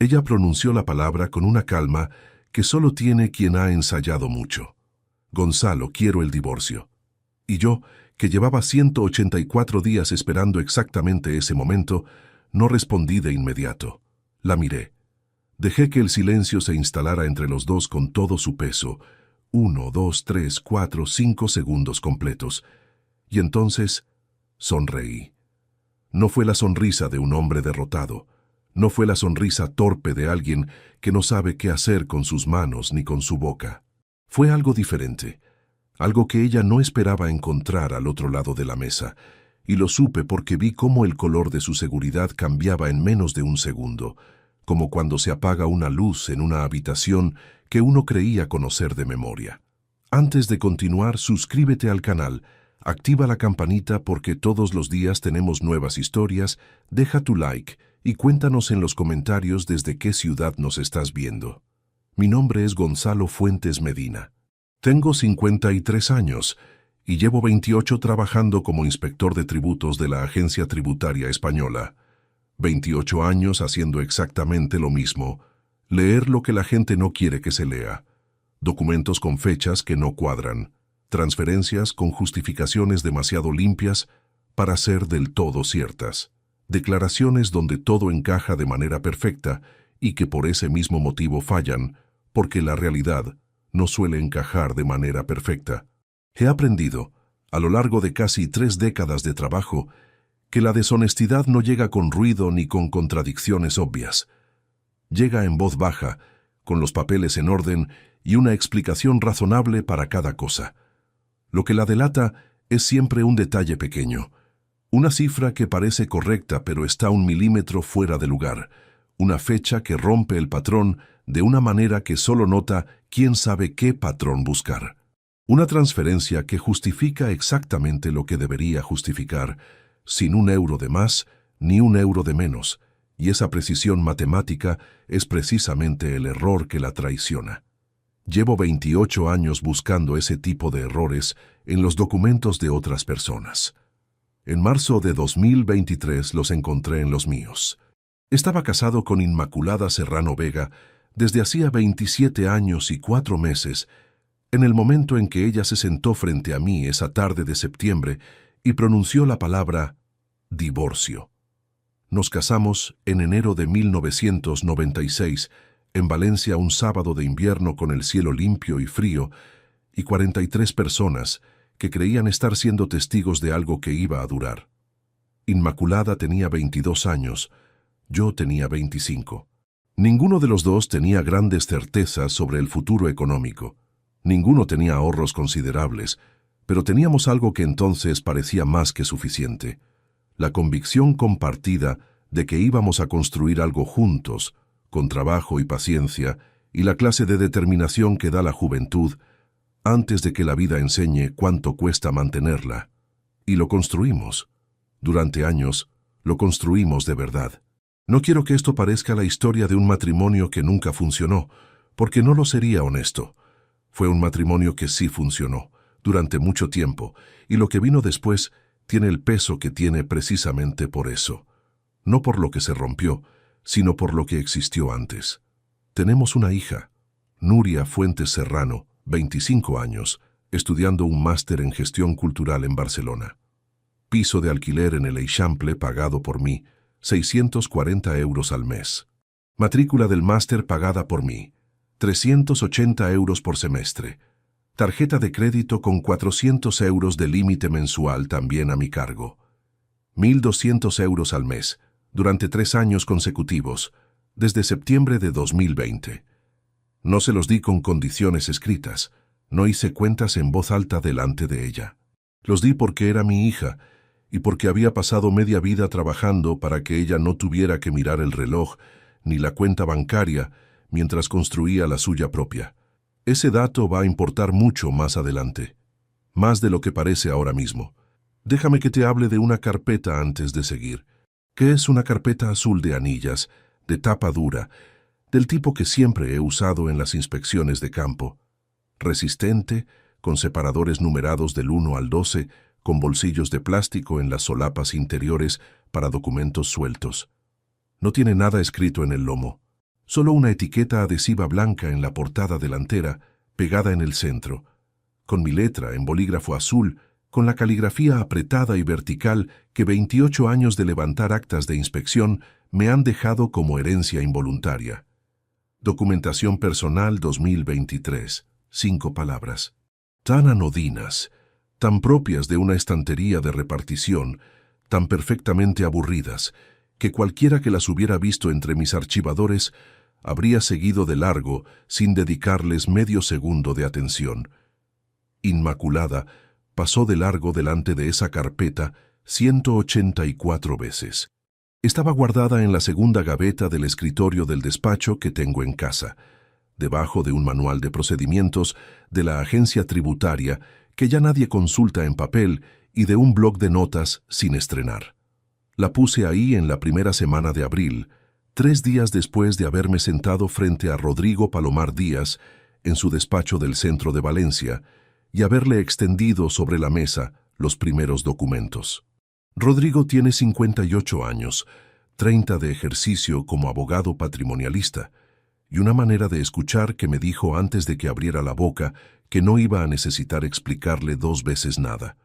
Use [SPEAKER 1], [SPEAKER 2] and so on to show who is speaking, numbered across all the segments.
[SPEAKER 1] Ella pronunció la palabra con una calma que solo tiene quien ha ensayado mucho. Gonzalo, quiero el divorcio. Y yo, que llevaba 184 días esperando exactamente ese momento, no respondí de inmediato. La miré. Dejé que el silencio se instalara entre los dos con todo su peso. 1, 2, 3, 4, 5 segundos completos. Y entonces sonreí. No fue la sonrisa de un hombre derrotado. No fue la sonrisa torpe de alguien que no sabe qué hacer con sus manos ni con su boca. Fue algo diferente, algo que ella no esperaba encontrar al otro lado de la mesa, y lo supe porque vi cómo el color de su seguridad cambiaba en menos de un segundo, como cuando se apaga una luz en una habitación que uno creía conocer de memoria. Antes de continuar, suscríbete al canal, activa la campanita porque todos los días tenemos nuevas historias, deja tu like y cuéntanos en los comentarios desde qué ciudad nos estás viendo. Mi nombre es Gonzalo Fuentes Medina. Tengo 53 años y llevo 28 trabajando como inspector de tributos de la Agencia Tributaria Española. 28 años haciendo exactamente lo mismo, leer lo que la gente no quiere que se lea, documentos con fechas que no cuadran, transferencias con justificaciones demasiado limpias para ser del todo ciertas, declaraciones donde todo encaja de manera perfecta y que por ese mismo motivo fallan, porque la realidad no suele encajar de manera perfecta. He aprendido, a lo largo de casi 3 décadas de trabajo, que la deshonestidad no llega con ruido ni con contradicciones obvias. Llega en voz baja, con los papeles en orden y una explicación razonable para cada cosa. Lo que la delata es siempre un detalle pequeño, una cifra que parece correcta pero está 1 milímetro fuera de lugar, una fecha que rompe el patrón de una manera que solo nota quién sabe qué patrón buscar. Una transferencia que justifica exactamente lo que debería justificar, sin 1 euro de más ni 1 euro de menos, y esa precisión matemática es precisamente el error que la traiciona. Llevo 28 años buscando ese tipo de errores en los documentos de otras personas. En marzo de 2023 los encontré en los míos. Estaba casado con Inmaculada Serrano Vega desde hacía 27 años y 4 meses, en el momento en que ella se sentó frente a mí esa tarde de septiembre y pronunció la palabra divorcio. Nos casamos en enero de 1996, en Valencia un sábado de invierno con el cielo limpio y frío, y 43 personas que creían estar siendo testigos de algo que iba a durar. Inmaculada tenía 22 años, yo tenía 25. Ninguno de los dos tenía grandes certezas sobre el futuro económico. Ninguno tenía ahorros considerables, pero teníamos algo que entonces parecía más que suficiente: la convicción compartida de que íbamos a construir algo juntos, con trabajo y paciencia, y la clase de determinación que da la juventud, antes de que la vida enseñe cuánto cuesta mantenerla. Y lo construimos. Durante años, lo construimos de verdad. No quiero que esto parezca la historia de un matrimonio que nunca funcionó, porque no lo sería honesto. Fue un matrimonio que sí funcionó, durante mucho tiempo, y lo que vino después tiene el peso que tiene precisamente por eso. No por lo que se rompió, sino por lo que existió antes. Tenemos una hija, Nuria Fuentes Serrano, 25 años, estudiando un máster en gestión cultural en Barcelona. Piso de alquiler en el Eixample pagado por mí, 640 euros al mes. Matrícula del máster pagada por mí, 380 euros por semestre. Tarjeta de crédito con 400 euros de límite mensual también a mi cargo. 1.200 euros al mes, durante 3 años consecutivos, desde septiembre de 2020. No se los di con condiciones escritas, no hice cuentas en voz alta delante de ella. Los di porque era mi hija y porque había pasado media vida trabajando para que ella no tuviera que mirar el reloj ni la cuenta bancaria mientras construía la suya propia. Ese dato va a importar mucho más adelante, más de lo que parece ahora mismo. Déjame que te hable de una carpeta antes de seguir. ¿Qué es una carpeta azul de anillas, de tapa dura, del tipo que siempre he usado en las inspecciones de campo? Resistente, con separadores numerados del 1 al 12, con bolsillos de plástico en las solapas interiores para documentos sueltos. No tiene nada escrito en el lomo. Solo una etiqueta adhesiva blanca en la portada delantera, pegada en el centro, con mi letra en bolígrafo azul, con la caligrafía apretada y vertical que 28 años de levantar actas de inspección me han dejado como herencia involuntaria. Documentación personal 2023. 5 palabras. Tan anodinas, tan propias de una estantería de repartición, tan perfectamente aburridas, que cualquiera que las hubiera visto entre mis archivadores habría seguido de largo sin dedicarles medio segundo de atención. Inmaculada pasó de largo delante de esa carpeta 184 veces. Estaba guardada en la segunda gaveta del escritorio del despacho que tengo en casa, debajo de un manual de procedimientos de la agencia tributaria que ya nadie consulta en papel y de un bloc de notas sin estrenar. La puse ahí en la primera semana de abril, 3 días después de haberme sentado frente a Rodrigo Palomar Díaz en su despacho del centro de Valencia y haberle extendido sobre la mesa los primeros documentos. Rodrigo tiene 58 años, 30 de ejercicio como abogado patrimonialista, y una manera de escuchar que me dijo antes de que abriera la boca que no iba a necesitar explicarle 2 veces nada.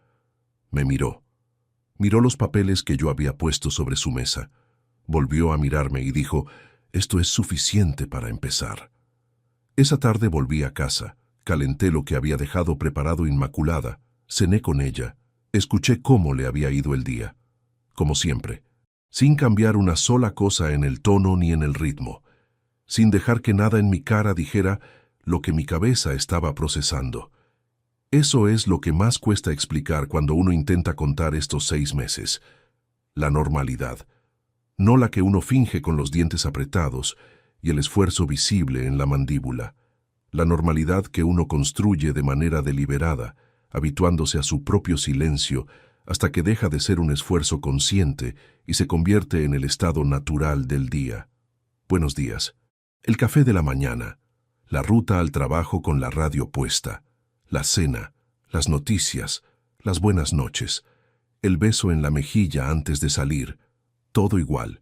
[SPEAKER 1] Me miró. Miró los papeles que yo había puesto sobre su mesa. Volvió a mirarme y dijo, «Esto es suficiente para empezar». Esa tarde volví a casa, calenté lo que había dejado preparado Inmaculada, cené con ella, escuché cómo le había ido el día. Como siempre, sin cambiar una sola cosa en el tono ni en el ritmo, sin dejar que nada en mi cara dijera lo que mi cabeza estaba procesando. Eso es lo que más cuesta explicar cuando uno intenta contar estos 6 meses. La normalidad. No la que uno finge con los dientes apretados y el esfuerzo visible en la mandíbula. La normalidad que uno construye de manera deliberada, habituándose a su propio silencio hasta que deja de ser un esfuerzo consciente y se convierte en el estado natural del día. Buenos días. El café de la mañana. La ruta al trabajo con la radio puesta. La cena. Las noticias. Las buenas noches. El beso en la mejilla antes de salir. Todo igual.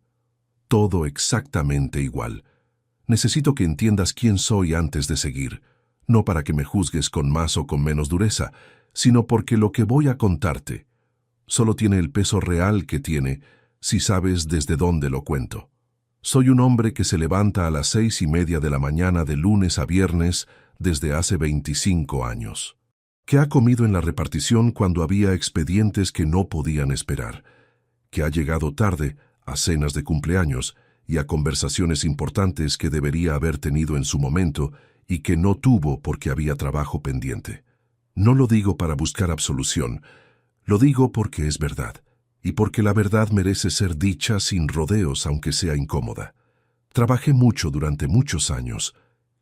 [SPEAKER 1] Todo exactamente igual. Necesito que entiendas quién soy antes de seguir, no para que me juzgues con más o con menos dureza, sino porque lo que voy a contarte solo tiene el peso real que tiene si sabes desde dónde lo cuento. Soy un hombre que se levanta a las 6:30 de la mañana de lunes a viernes desde hace 25 años. Que ha comido en la repartición cuando había expedientes que no podían esperar. Que ha llegado tarde a cenas de cumpleaños y a conversaciones importantes que debería haber tenido en su momento y que no tuvo porque había trabajo pendiente. No lo digo para buscar absolución, lo digo porque es verdad, y porque la verdad merece ser dicha sin rodeos aunque sea incómoda. Trabajé mucho durante muchos años,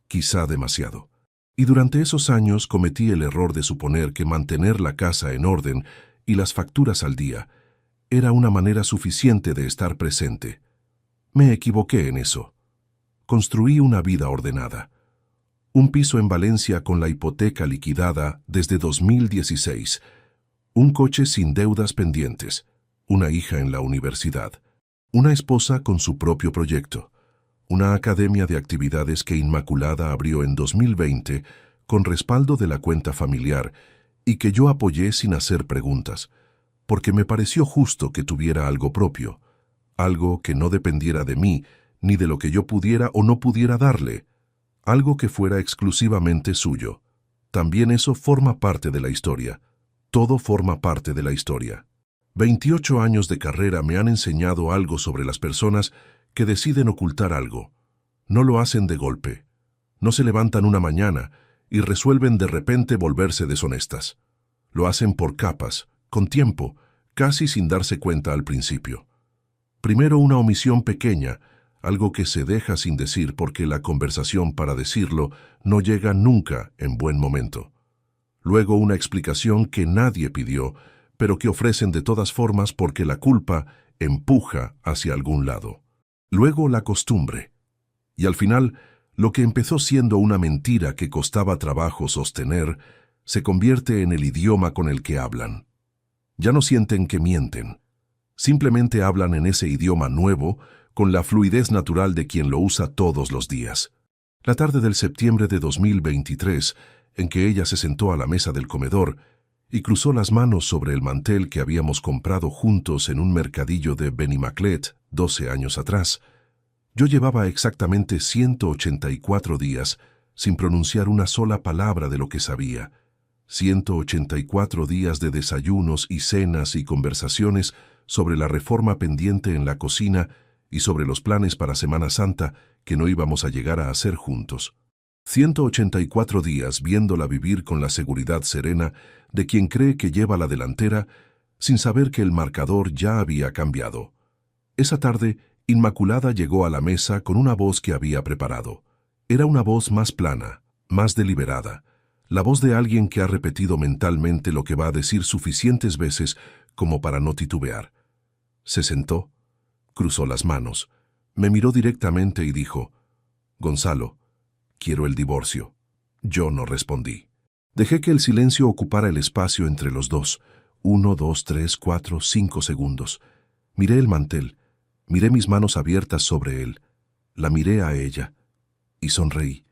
[SPEAKER 1] quizá demasiado, y durante esos años cometí el error de suponer que mantener la casa en orden y las facturas al día era una manera suficiente de estar presente. Me equivoqué en eso. Construí una vida ordenada. Un piso en Valencia con la hipoteca liquidada desde 2016. Un coche sin deudas pendientes. Una hija en la universidad. Una esposa con su propio proyecto. Una academia de actividades que Inmaculada abrió en 2020 con respaldo de la cuenta familiar y que yo apoyé sin hacer preguntas, porque me pareció justo que tuviera algo propio. Algo que no dependiera de mí, ni de lo que yo pudiera o no pudiera darle. Algo que fuera exclusivamente suyo. También eso forma parte de la historia. Todo forma parte de la historia. 28 años de carrera me han enseñado algo sobre las personas que deciden ocultar algo. No lo hacen de golpe. No se levantan una mañana y resuelven de repente volverse deshonestas. Lo hacen por capas, con tiempo, casi sin darse cuenta al principio. Primero una omisión pequeña, algo que se deja sin decir porque la conversación para decirlo no llega nunca en buen momento. Luego una explicación que nadie pidió, pero que ofrecen de todas formas porque la culpa empuja hacia algún lado. Luego la costumbre. Y al final, lo que empezó siendo una mentira que costaba trabajo sostener, se convierte en el idioma con el que hablan. Ya no sienten que mienten. Simplemente hablan en ese idioma nuevo con la fluidez natural de quien lo usa todos los días. La tarde del septiembre de 2023, en que ella se sentó a la mesa del comedor y cruzó las manos sobre el mantel que habíamos comprado juntos en un mercadillo de Benimaclet 12 años atrás, yo llevaba exactamente 184 días sin pronunciar una sola palabra de lo que sabía. 184 días de desayunos y cenas y conversaciones sobre la reforma pendiente en la cocina y sobre los planes para Semana Santa que no íbamos a llegar a hacer juntos. 184 días viéndola vivir con la seguridad serena de quien cree que lleva la delantera sin saber que el marcador ya había cambiado. Esa tarde, Inmaculada llegó a la mesa con una voz que había preparado. Era una voz más plana, más deliberada, la voz de alguien que ha repetido mentalmente lo que va a decir suficientes veces como para no titubear. Se sentó, cruzó las manos, me miró directamente y dijo: «Gonzalo, quiero el divorcio». Yo no respondí. Dejé que el silencio ocupara el espacio entre los dos. 1, 2, 3, 4, 5 segundos. Miré el mantel, miré mis manos abiertas sobre él, la miré a ella y sonreí.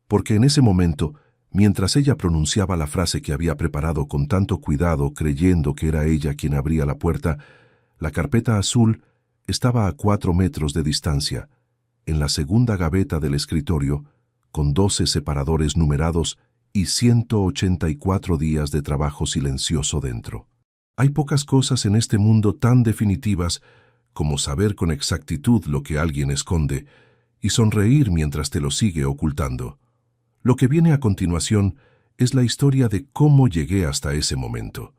[SPEAKER 1] Porque en ese momento, mientras ella pronunciaba la frase que había preparado con tanto cuidado creyendo que era ella quien abría la puerta, la carpeta azul estaba a 4 metros de distancia, en la segunda gaveta del escritorio, con 12 separadores numerados y 184 días de trabajo silencioso dentro. Hay pocas cosas en este mundo tan definitivas como saber con exactitud lo que alguien esconde y sonreír mientras te lo sigue ocultando. Lo que viene a continuación es la historia de cómo llegué hasta ese momento,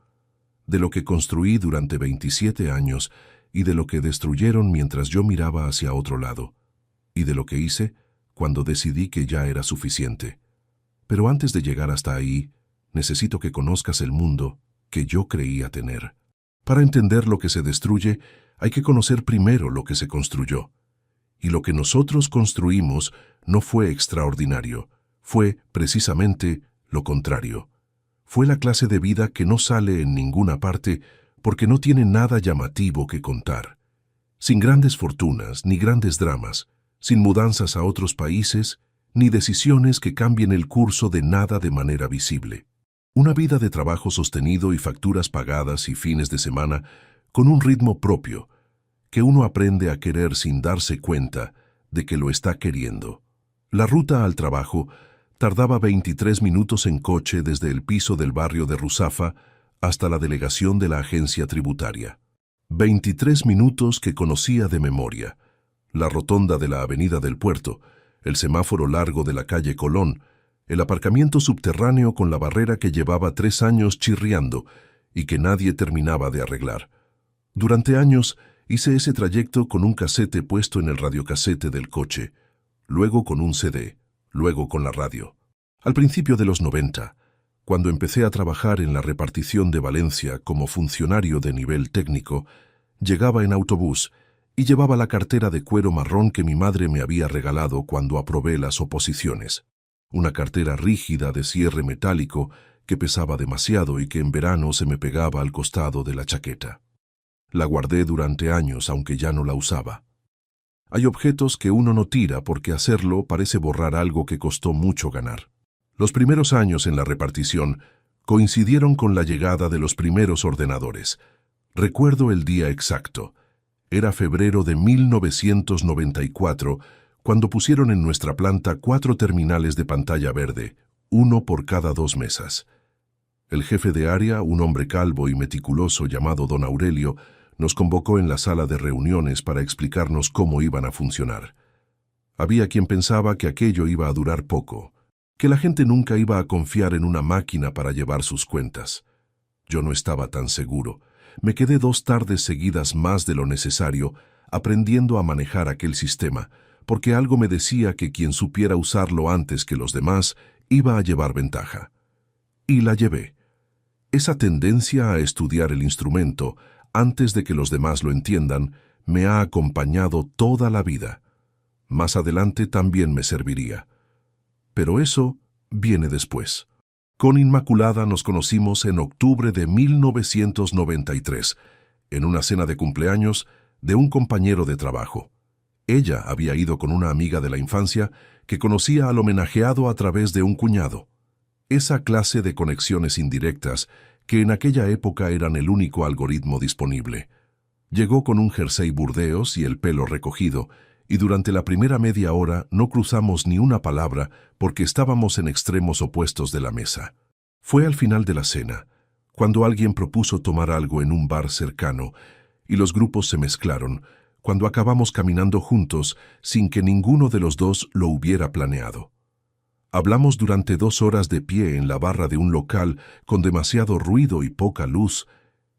[SPEAKER 1] de lo que construí durante 27 años y de lo que destruyeron mientras yo miraba hacia otro lado, y de lo que hice cuando decidí que ya era suficiente. Pero antes de llegar hasta ahí, necesito que conozcas el mundo que yo creía tener. Para entender lo que se destruye, hay que conocer primero lo que se construyó. Y lo que nosotros construimos no fue extraordinario, fue precisamente lo contrario. Fue la clase de vida que no sale en ninguna parte porque no tiene nada llamativo que contar. Sin grandes fortunas ni grandes dramas, sin mudanzas a otros países, ni decisiones que cambien el curso de nada de manera visible. Una vida de trabajo sostenido y facturas pagadas y fines de semana con un ritmo propio, que uno aprende a querer sin darse cuenta de que lo está queriendo. La ruta al trabajo tardaba 23 minutos en coche desde el piso del barrio de Ruzafa hasta la delegación de la agencia tributaria. 23 minutos que conocía de memoria. La rotonda de la Avenida del Puerto, el semáforo largo de la calle Colón, el aparcamiento subterráneo con la barrera que llevaba 3 años chirriando y que nadie terminaba de arreglar. Durante años hice ese trayecto con un casete puesto en el radiocasete del coche, luego con un CD, luego con la radio. Al principio de los 90, cuando empecé a trabajar en la repartición de Valencia como funcionario de nivel técnico, llegaba en autobús y llevaba la cartera de cuero marrón que mi madre me había regalado cuando aprobé las oposiciones. Una cartera rígida de cierre metálico que pesaba demasiado y que en verano se me pegaba al costado de la chaqueta. La guardé durante años, aunque ya no la usaba. Hay objetos que uno no tira porque hacerlo parece borrar algo que costó mucho ganar. Los primeros años en la repartición coincidieron con la llegada de los primeros ordenadores. Recuerdo el día exacto. Era febrero de 1994, cuando pusieron en nuestra planta 4 terminales de pantalla verde, uno por cada 2 mesas. El jefe de área, un hombre calvo y meticuloso llamado don Aurelio, nos convocó en la sala de reuniones para explicarnos cómo iban a funcionar. Había quien pensaba que aquello iba a durar poco, que la gente nunca iba a confiar en una máquina para llevar sus cuentas. Yo no estaba tan seguro. Me quedé 2 tardes seguidas más de lo necesario aprendiendo a manejar aquel sistema, porque algo me decía que quien supiera usarlo antes que los demás iba a llevar ventaja. Y la llevé. Esa tendencia a estudiar el instrumento antes de que los demás lo entiendan me ha acompañado toda la vida. Más adelante también me serviría. Pero eso viene después. Con Inmaculada nos conocimos en octubre de 1993, en una cena de cumpleaños de un compañero de trabajo. Ella había ido con una amiga de la infancia que conocía al homenajeado a través de un cuñado. Esa clase de conexiones indirectas que en aquella época eran el único algoritmo disponible. Llegó con un jersey burdeos y el pelo recogido, y durante la primera media hora no cruzamos ni una palabra porque estábamos en extremos opuestos de la mesa. Fue al final de la cena, cuando alguien propuso tomar algo en un bar cercano, y los grupos se mezclaron, cuando acabamos caminando juntos sin que ninguno de los dos lo hubiera planeado. Hablamos durante 2 horas de pie en la barra de un local con demasiado ruido y poca luz,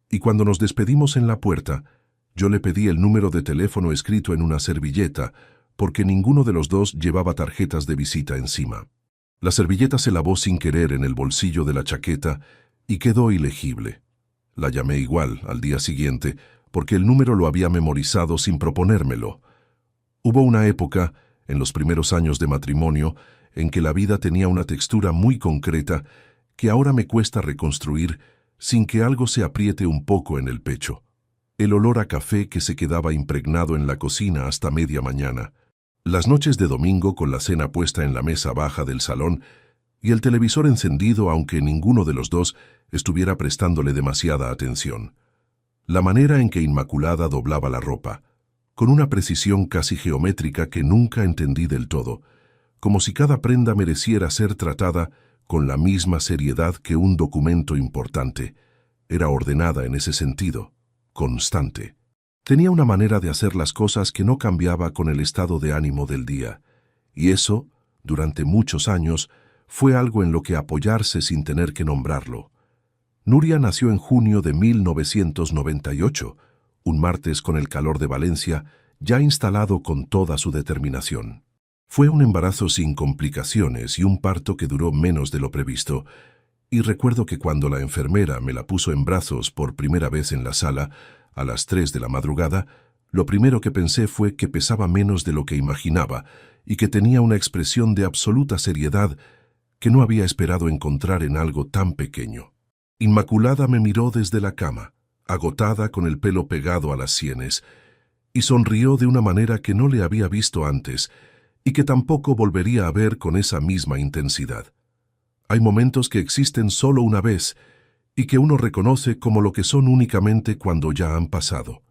[SPEAKER 1] y cuando nos despedimos en la puerta, yo le pedí el número de teléfono escrito en una servilleta, porque ninguno de los dos llevaba tarjetas de visita encima. La servilleta se lavó sin querer en el bolsillo de la chaqueta y quedó ilegible. La llamé igual al día siguiente, porque el número lo había memorizado sin proponérmelo. Hubo una época, en los primeros años de matrimonio, en que la vida tenía una textura muy concreta que ahora me cuesta reconstruir sin que algo se apriete un poco en el pecho. El olor a café que se quedaba impregnado en la cocina hasta media mañana. Las noches de domingo con la cena puesta en la mesa baja del salón y el televisor encendido aunque ninguno de los dos estuviera prestándole demasiada atención. La manera en que Inmaculada doblaba la ropa, con una precisión casi geométrica que nunca entendí del todo, como si cada prenda mereciera ser tratada con la misma seriedad que un documento importante. Era ordenada en ese sentido, constante. Tenía una manera de hacer las cosas que no cambiaba con el estado de ánimo del día, y eso, durante muchos años, fue algo en lo que apoyarse sin tener que nombrarlo. Nuria nació en junio de 1998, un martes con el calor de Valencia, ya instalado con toda su determinación. Fue un embarazo sin complicaciones y un parto que duró menos de lo previsto, y recuerdo que cuando la enfermera me la puso en brazos por primera vez en la sala, a las 3 de la madrugada, lo primero que pensé fue que pesaba menos de lo que imaginaba y que tenía una expresión de absoluta seriedad que no había esperado encontrar en algo tan pequeño. Inmaculada me miró desde la cama, agotada con el pelo pegado a las sienes, y sonrió de una manera que no le había visto antes y que tampoco volvería a ver con esa misma intensidad. Hay momentos que existen solo una vez y que uno reconoce como lo que son únicamente cuando ya han pasado.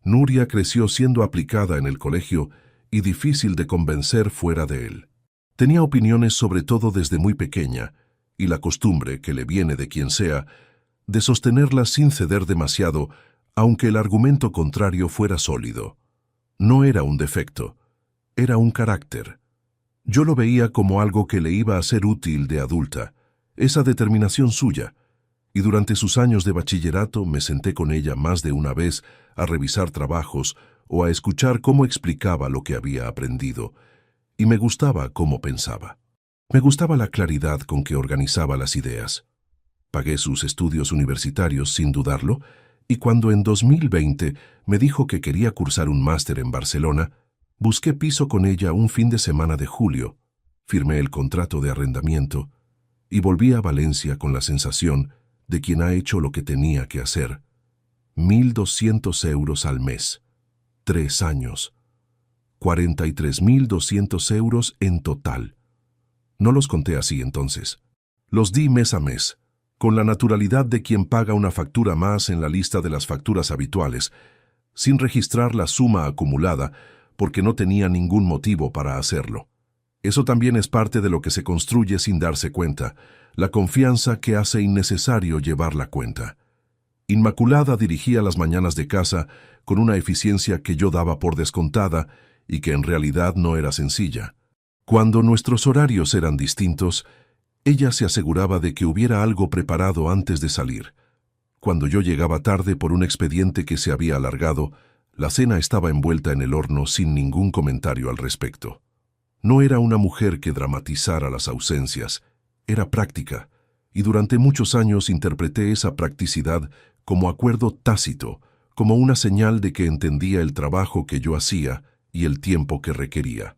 [SPEAKER 1] Nuria creció siendo aplicada en el colegio y difícil de convencer fuera de él. Tenía opiniones sobre todo desde muy pequeña, y la costumbre, que le viene de quien sea, de sostenerlas sin ceder demasiado, aunque el argumento contrario fuera sólido. No era un defecto, era un carácter. Yo lo veía como algo que le iba a ser útil de adulta, esa determinación suya, y durante sus años de bachillerato me senté con ella más de una vez a revisar trabajos o a escuchar cómo explicaba lo que había aprendido, y me gustaba cómo pensaba. Me gustaba la claridad con que organizaba las ideas. Pagué sus estudios universitarios sin dudarlo, y cuando en 2020 me dijo que quería cursar un máster en Barcelona, busqué piso con ella un fin de semana de julio, firmé el contrato de arrendamiento y volví a Valencia con la sensación de quien ha hecho lo que tenía que hacer. 1.200 euros al mes, 3 años, 43.200 euros en total. No los conté así entonces. Los di mes a mes, con la naturalidad de quien paga una factura más en la lista de las facturas habituales, sin registrar la suma acumulada, porque no tenía ningún motivo para hacerlo. Eso también es parte de lo que se construye sin darse cuenta, la confianza que hace innecesario llevar la cuenta. Inmaculada dirigía las mañanas de casa con una eficiencia que yo daba por descontada y que en realidad no era sencilla. Cuando nuestros horarios eran distintos, ella se aseguraba de que hubiera algo preparado antes de salir. Cuando yo llegaba tarde por un expediente que se había alargado, la cena estaba envuelta en el horno sin ningún comentario al respecto. No era una mujer que dramatizara las ausencias, era práctica, y durante muchos años interpreté esa practicidad como acuerdo tácito, como una señal de que entendía el trabajo que yo hacía y el tiempo que requería.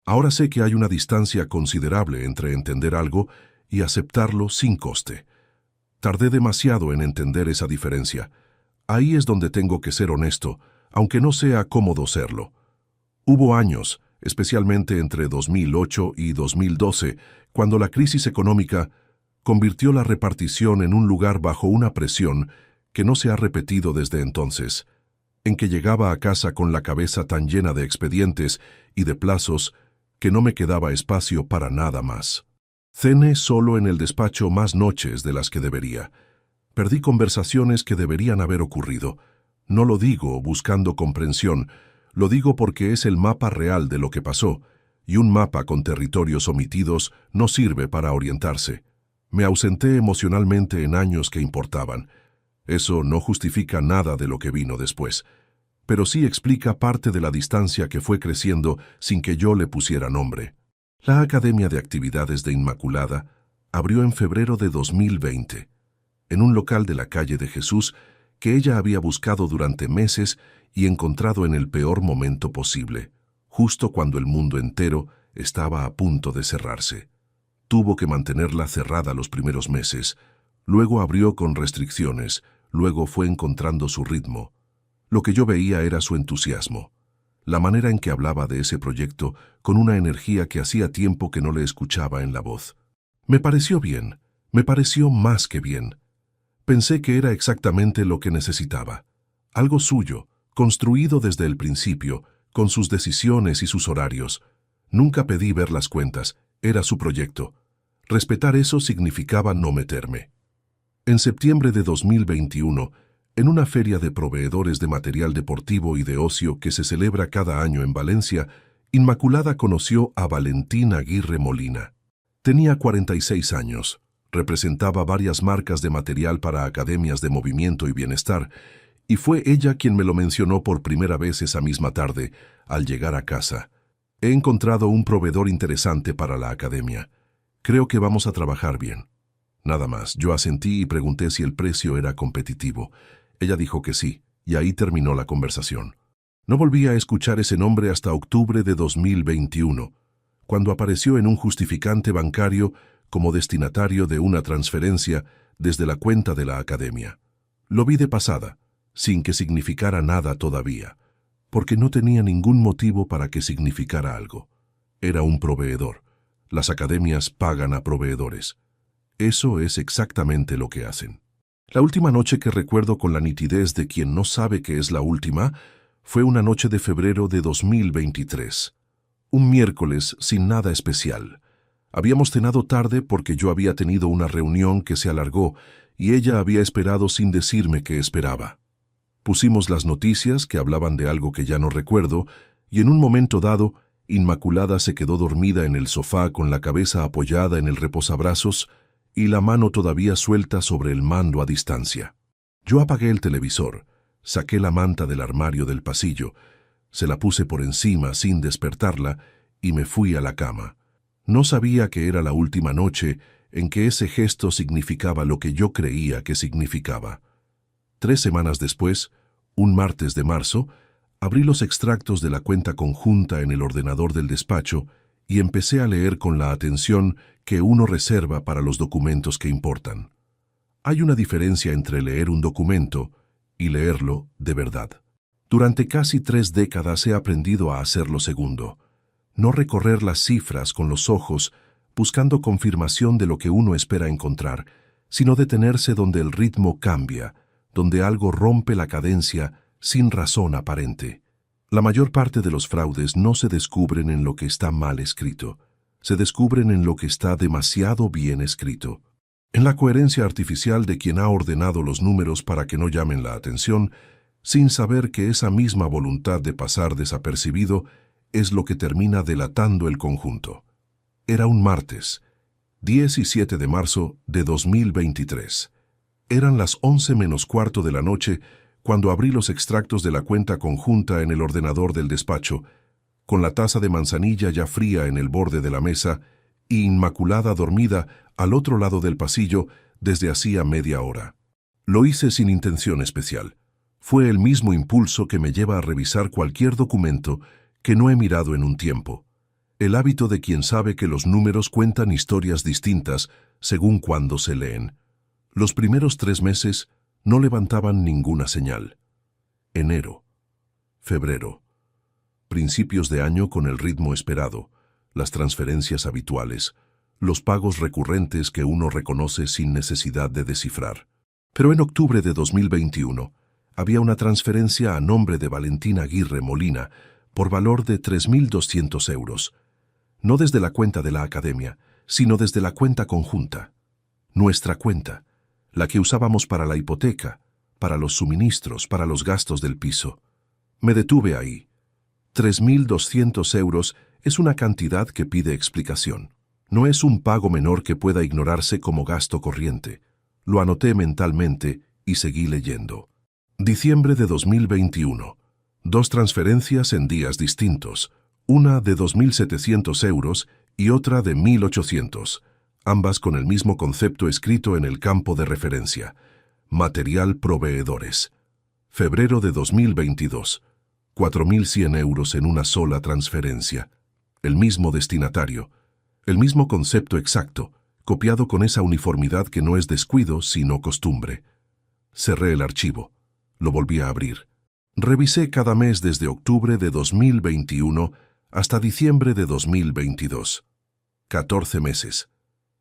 [SPEAKER 1] Ahora sé que hay una distancia considerable entre entender algo y aceptarlo sin coste. Tardé demasiado en entender esa diferencia. Ahí es donde tengo que ser honesto, aunque no sea cómodo serlo. Hubo años, especialmente entre 2008 y 2012, cuando la crisis económica convirtió la repartición en un lugar bajo una presión que no se ha repetido desde entonces, en que llegaba a casa con la cabeza tan llena de expedientes y de plazos que no me quedaba espacio para nada más. Cené solo en el despacho más noches de las que debería. Perdí conversaciones que deberían haber ocurrido. No lo digo buscando comprensión, lo digo porque es el mapa real de lo que pasó, y un mapa con territorios omitidos no sirve para orientarse. Me ausenté emocionalmente en años que importaban. Eso no justifica nada de lo que vino después, pero sí explica parte de la distancia que fue creciendo sin que yo le pusiera nombre. La Academia de Actividades de Inmaculada abrió en febrero de 2020, en un local de la calle de Jesús que ella había buscado durante meses y encontrado en el peor momento posible, justo cuando el mundo entero estaba a punto de cerrarse. Tuvo que mantenerla cerrada los primeros meses, luego abrió con restricciones, luego fue encontrando su ritmo. Lo que yo veía era su entusiasmo, la manera en que hablaba de ese proyecto con una energía que hacía tiempo que no le escuchaba en la voz. Me pareció bien, me pareció más que bien. Pensé que era exactamente lo que necesitaba. Algo suyo, construido desde el principio, con sus decisiones y sus horarios. Nunca pedí ver las cuentas, era su proyecto. Respetar eso significaba no meterme. En septiembre de 2021, en una feria de proveedores de material deportivo y de ocio que se celebra cada año en Valencia, Inmaculada conoció a Valentín Aguirre Molina. Tenía 46 años, representaba varias marcas de material para academias de movimiento y bienestar, y fue ella quien me lo mencionó por primera vez esa misma tarde, al llegar a casa. He encontrado un proveedor interesante para la academia. Creo que vamos a trabajar bien. Nada más, yo asentí y pregunté si el precio era competitivo. Ella dijo que sí, y ahí terminó la conversación. No volví a escuchar ese nombre hasta octubre de 2021, cuando apareció en un justificante bancario como destinatario de una transferencia desde la cuenta de la academia. Lo vi de pasada, sin que significara nada todavía, porque no tenía ningún motivo para que significara algo. Era un proveedor. Las academias pagan a proveedores. Eso es exactamente lo que hacen. La última noche que recuerdo con la nitidez de quien no sabe que es la última fue una noche de febrero de 2023. Un miércoles sin nada especial. Habíamos cenado tarde porque yo había tenido una reunión que se alargó y ella había esperado sin decirme que esperaba. Pusimos las noticias que hablaban de algo que ya no recuerdo y en un momento dado, Inmaculada se quedó dormida en el sofá con la cabeza apoyada en el reposabrazos y la mano todavía suelta sobre el mando a distancia. Yo apagué el televisor, saqué la manta del armario del pasillo, se la puse por encima sin despertarla y me fui a la cama. No sabía que era la última noche en que ese gesto significaba lo que yo creía que significaba. 3 semanas después, un martes de marzo, abrí los extractos de la cuenta conjunta en el ordenador del despacho y empecé a leer con la atención que uno reserva para los documentos que importan. Hay una diferencia entre leer un documento y leerlo de verdad. Durante casi 3 décadas he aprendido a hacer lo segundo. No recorrer las cifras con los ojos buscando confirmación de lo que uno espera encontrar, sino detenerse donde el ritmo cambia, donde algo rompe la cadencia sin razón aparente. La mayor parte de los fraudes no se descubren en lo que está mal escrito, se descubren en lo que está demasiado bien escrito. En la coherencia artificial de quien ha ordenado los números para que no llamen la atención, sin saber que esa misma voluntad de pasar desapercibido es lo que termina delatando el conjunto. Era un martes, 17 de marzo de 2023. Eran las 11 menos cuarto de la noche cuando abrí los extractos de la cuenta conjunta en el ordenador del despacho, con la taza de manzanilla ya fría en el borde de la mesa y Inmaculada dormida al otro lado del pasillo desde hacía media hora. Lo hice sin intención especial. Fue el mismo impulso que me lleva a revisar cualquier documento que no he mirado en un tiempo. El hábito de quien sabe que los números cuentan historias distintas según cuándo se leen. Los primeros 3 meses no levantaban ninguna señal. Enero, febrero, principios de año con el ritmo esperado, las transferencias habituales, los pagos recurrentes que uno reconoce sin necesidad de descifrar. Pero en octubre de 2021 había una transferencia a nombre de Valentina Aguirre Molina por valor de 3.200 euros, no desde la cuenta de la academia, sino desde la cuenta conjunta. Nuestra cuenta, la que usábamos para la hipoteca, para los suministros, para los gastos del piso. Me detuve ahí. 3.200 euros es una cantidad que pide explicación. No es un pago menor que pueda ignorarse como gasto corriente. Lo anoté mentalmente y seguí leyendo. Diciembre de 2021. 2 transferencias en días distintos. Una de 2.700 euros y otra de 1.800. Ambas con el mismo concepto escrito en el campo de referencia. Material proveedores. Febrero de 2022. 4.100 euros en una sola transferencia. El mismo destinatario. El mismo concepto exacto, copiado con esa uniformidad que no es descuido, sino costumbre. Cerré el archivo. Lo volví a abrir. Revisé cada mes desde octubre de 2021 hasta diciembre de 2022. 14 meses.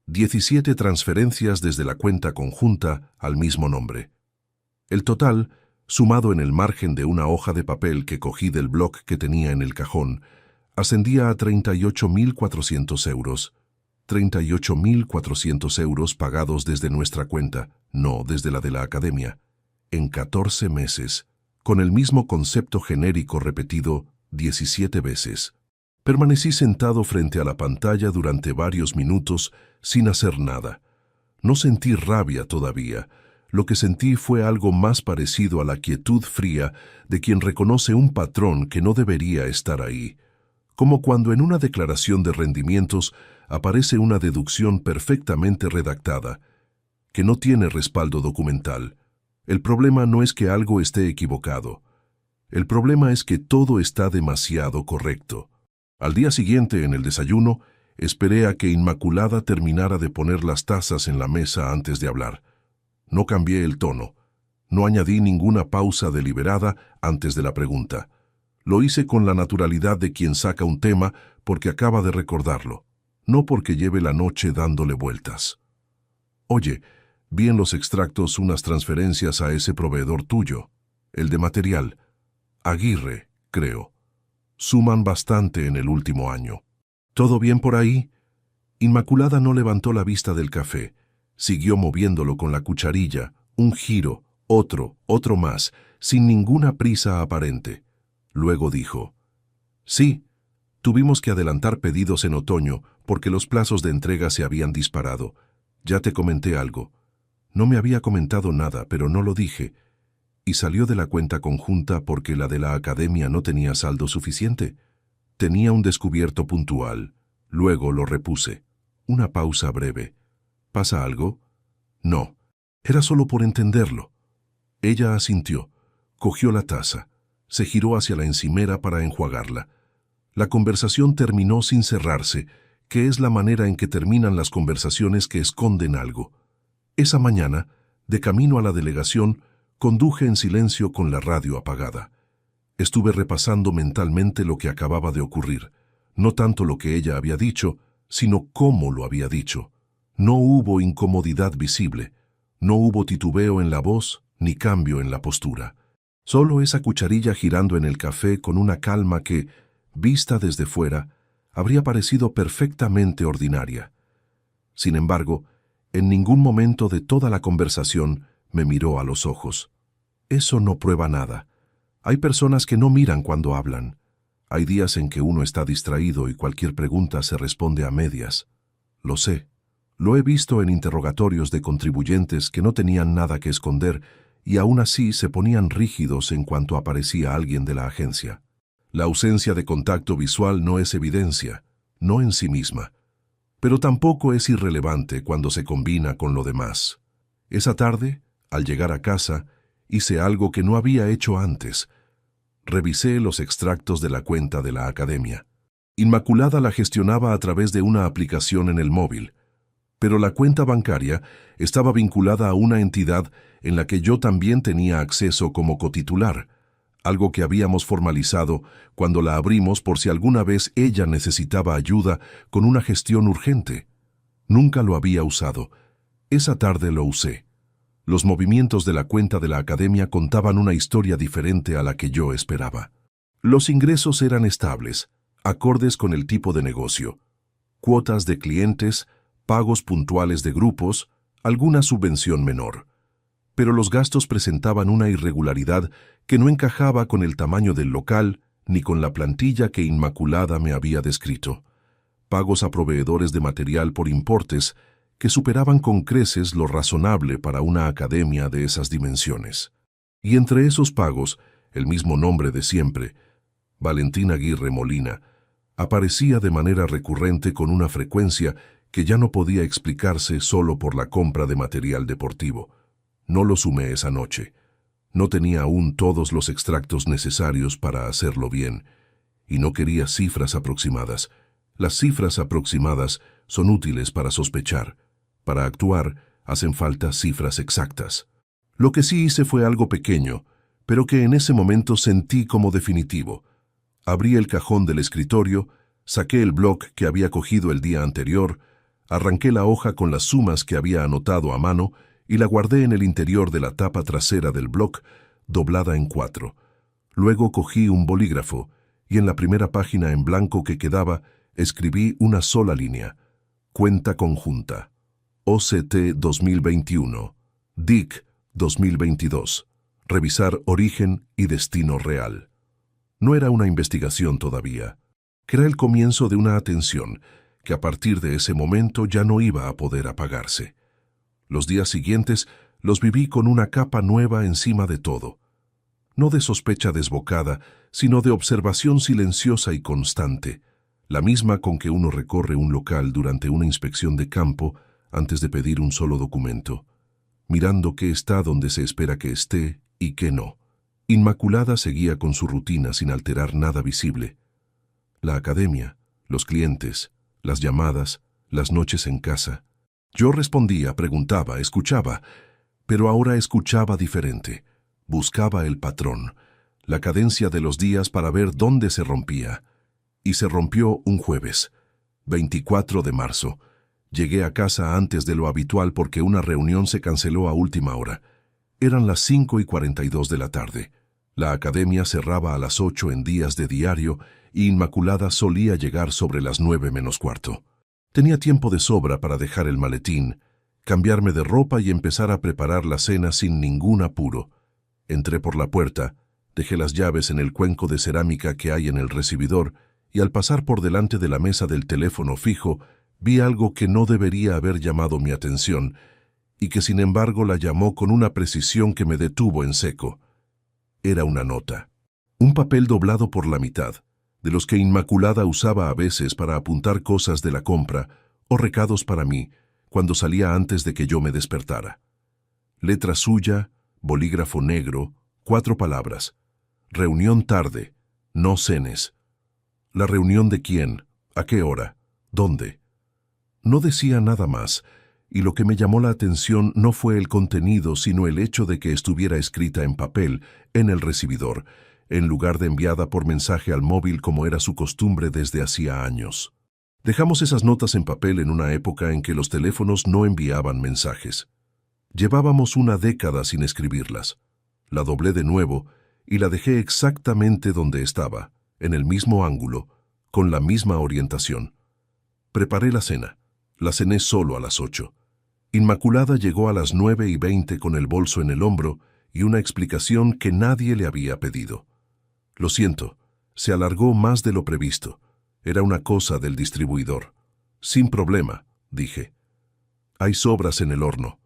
[SPEAKER 1] 17 transferencias desde la cuenta conjunta al mismo nombre. El total, sumado en el margen de una hoja de papel que cogí del bloc que tenía en el cajón, ascendía a 38.400 euros. 38.400 euros pagados desde nuestra cuenta, no desde la de la academia, en 14 meses, con el mismo concepto genérico repetido 17 veces. Permanecí sentado frente a la pantalla durante varios minutos sin hacer nada. No sentí rabia todavía. Lo que sentí fue algo más parecido a la quietud fría de quien reconoce un patrón que no debería estar ahí. Como cuando en una declaración de rendimientos aparece una deducción perfectamente redactada, que no tiene respaldo documental. El problema no es que algo esté equivocado. El problema es que todo está demasiado correcto. Al día siguiente, en el desayuno, esperé a que Inmaculada terminara de poner las tazas en la mesa antes de hablar. No cambié el tono. No añadí ninguna pausa deliberada antes de la pregunta. Lo hice con la naturalidad de quien saca un tema porque acaba de recordarlo, no porque lleve la noche dándole vueltas. Oye, vi en los extractos unas transferencias a ese proveedor tuyo, el de material. Aguirre, creo. Suman bastante en el último año. ¿Todo bien por ahí? Inmaculada no levantó la vista del café. Siguió moviéndolo con la cucharilla, un giro, otro más, sin ninguna prisa aparente. Luego dijo: sí, tuvimos que adelantar pedidos en otoño porque los plazos de entrega se habían disparado. Ya te comenté algo. No me había comentado nada, pero no lo dije. Y salió de la cuenta conjunta porque la de la academia no tenía saldo suficiente. Tenía un descubierto puntual. Luego lo repuse. Una pausa breve. ¿Pasa algo? No. Era solo por entenderlo. Ella asintió. Cogió la taza. Se giró hacia la encimera para enjuagarla. La conversación terminó sin cerrarse, que es la manera en que terminan las conversaciones que esconden algo. Esa mañana, de camino a la delegación, conduje en silencio con la radio apagada. Estuve repasando mentalmente lo que acababa de ocurrir, no tanto lo que ella había dicho, sino cómo lo había dicho. No hubo incomodidad visible, no hubo titubeo en la voz ni cambio en la postura. Solo esa cucharilla girando en el café con una calma que, vista desde fuera, habría parecido perfectamente ordinaria. Sin embargo, en ningún momento de toda la conversación me miró a los ojos. Eso no prueba nada. Hay personas que no miran cuando hablan. Hay días en que uno está distraído y cualquier pregunta se responde a medias. Lo sé. Lo he visto en interrogatorios de contribuyentes que no tenían nada que esconder y aún así se ponían rígidos en cuanto aparecía alguien de la agencia. La ausencia de contacto visual no es evidencia, no en sí misma, pero tampoco es irrelevante cuando se combina con lo demás. Esa tarde, al llegar a casa, hice algo que no había hecho antes. Revisé los extractos de la cuenta de la academia. Inmaculada la gestionaba a través de una aplicación en el móvil, pero la cuenta bancaria estaba vinculada a una entidad en la que yo también tenía acceso como cotitular, algo que habíamos formalizado cuando la abrimos por si alguna vez ella necesitaba ayuda con una gestión urgente. Nunca lo había usado. Esa tarde lo usé. Los movimientos de la cuenta de la academia contaban una historia diferente a la que yo esperaba. Los ingresos eran estables, acordes con el tipo de negocio. Cuotas de clientes, pagos puntuales de grupos, alguna subvención menor. Pero los gastos presentaban una irregularidad que no encajaba con el tamaño del local ni con la plantilla que Inmaculada me había descrito. Pagos a proveedores de material por importes que superaban con creces lo razonable para una academia de esas dimensiones. Y entre esos pagos, el mismo nombre de siempre, Valentín Aguirre Molina, aparecía de manera recurrente con una frecuencia que ya no podía explicarse solo por la compra de material deportivo. No lo sumé esa noche. No tenía aún todos los extractos necesarios para hacerlo bien, y no quería cifras aproximadas. Las cifras aproximadas son útiles para sospechar. Para actuar, hacen falta cifras exactas. Lo que sí hice fue algo pequeño, pero que en ese momento sentí como definitivo. Abrí el cajón del escritorio, saqué el bloc que había cogido el día anterior, arranqué la hoja con las sumas que había anotado a mano y la guardé en el interior de la tapa trasera del bloc, doblada en 4. Luego cogí un bolígrafo y en la primera página en blanco que quedaba escribí una sola línea. Cuenta conjunta. OCT 2021. DIC 2022. Revisar origen y destino real. No era una investigación todavía. Era el comienzo de una atención que a partir de ese momento ya no iba a poder apagarse. Los días siguientes los viví con una capa nueva encima de todo. No de sospecha desbocada, sino de observación silenciosa y constante, la misma con que uno recorre un local durante una inspección de campo antes de pedir un solo documento, mirando qué está donde se espera que esté y qué no. Inmaculada seguía con su rutina sin alterar nada visible. La academia, los clientes, las llamadas, las noches en casa. Yo respondía, preguntaba, escuchaba, pero ahora escuchaba diferente. Buscaba el patrón, la cadencia de los días para ver dónde se rompía. Y se rompió un jueves, 24 de marzo. Llegué a casa antes de lo habitual porque una reunión se canceló a última hora. Eran las 5:42 de la tarde. La academia cerraba a las 8 en días de diario y Inmaculada solía llegar sobre las 9:45. Tenía tiempo de sobra para dejar el maletín, cambiarme de ropa y empezar a preparar la cena sin ningún apuro. Entré por la puerta, dejé las llaves en el cuenco de cerámica que hay en el recibidor y al pasar por delante de la mesa del teléfono fijo, vi algo que no debería haber llamado mi atención y que sin embargo la llamó con una precisión que me detuvo en seco. Era una nota. Un papel doblado por la mitad, de los que Inmaculada usaba a veces para apuntar cosas de la compra o recados para mí, cuando salía antes de que yo me despertara. Letra suya, bolígrafo negro, 4 palabras. Reunión tarde, no cenes. ¿La reunión de quién? ¿A qué hora? ¿Dónde? No decía nada más, y lo que me llamó la atención no fue el contenido, sino el hecho de que estuviera escrita en papel, en el recibidor, en lugar de enviada por mensaje al móvil como era su costumbre desde hacía años. Dejamos esas notas en papel en una época en que los teléfonos no enviaban mensajes. Llevábamos una década sin escribirlas. La doblé de nuevo y la dejé exactamente donde estaba, en el mismo ángulo, con la misma orientación. Preparé la cena. La cené solo a las 8. Inmaculada llegó a las 9:20 con el bolso en el hombro y una explicación que nadie le había pedido. Lo siento, se alargó más de lo previsto. Era una cosa del distribuidor. Sin problema, dije. Hay sobras en el horno.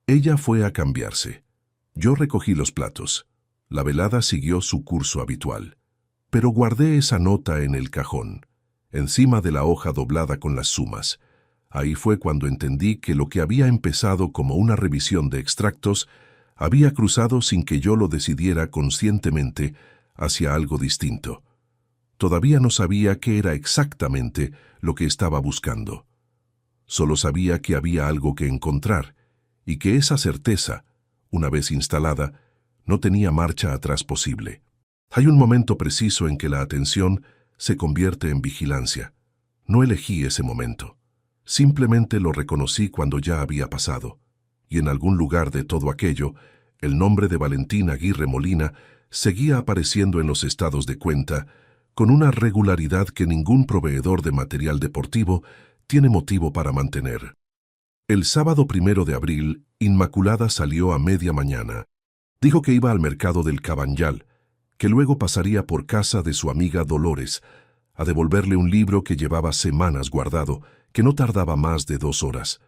[SPEAKER 1] Ella fue a cambiarse. Yo recogí los platos. La velada siguió su curso habitual. Pero guardé esa nota en el cajón, encima de la hoja doblada con las sumas. Ahí fue cuando entendí que lo que había empezado como una revisión de extractos había cruzado sin que yo lo decidiera conscientemente hacia algo distinto. Todavía no sabía qué era exactamente lo que estaba buscando. Solo sabía que había algo que encontrar y que esa certeza, una vez instalada, no tenía marcha atrás posible. Hay un momento preciso en que la atención se convierte en vigilancia. No elegí ese momento. Simplemente lo reconocí cuando ya había pasado. Y en algún lugar de todo aquello, el nombre de Valentín Aguirre Molina seguía apareciendo en los estados de cuenta con una regularidad que ningún proveedor de material deportivo tiene motivo para mantener. El sábado 1 de abril, Inmaculada salió a media mañana. Dijo que iba al mercado del Cabanyal, que luego pasaría por casa de su amiga Dolores, a devolverle un libro que llevaba semanas guardado, que no tardaba más de 2 horas.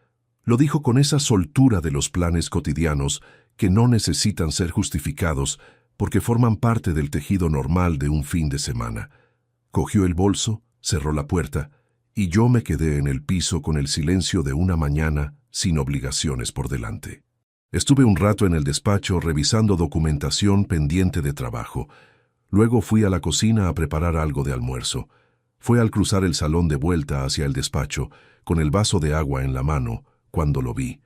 [SPEAKER 1] Lo dijo con esa soltura de los planes cotidianos que no necesitan ser justificados porque forman parte del tejido normal de un fin de semana. Cogió el bolso, cerró la puerta, y yo me quedé en el piso con el silencio de una mañana sin obligaciones por delante. Estuve un rato en el despacho revisando documentación pendiente de trabajo. Luego fui a la cocina a preparar algo de almuerzo. Fue al cruzar el salón de vuelta hacia el despacho, con el vaso de agua en la mano, cuando lo vi.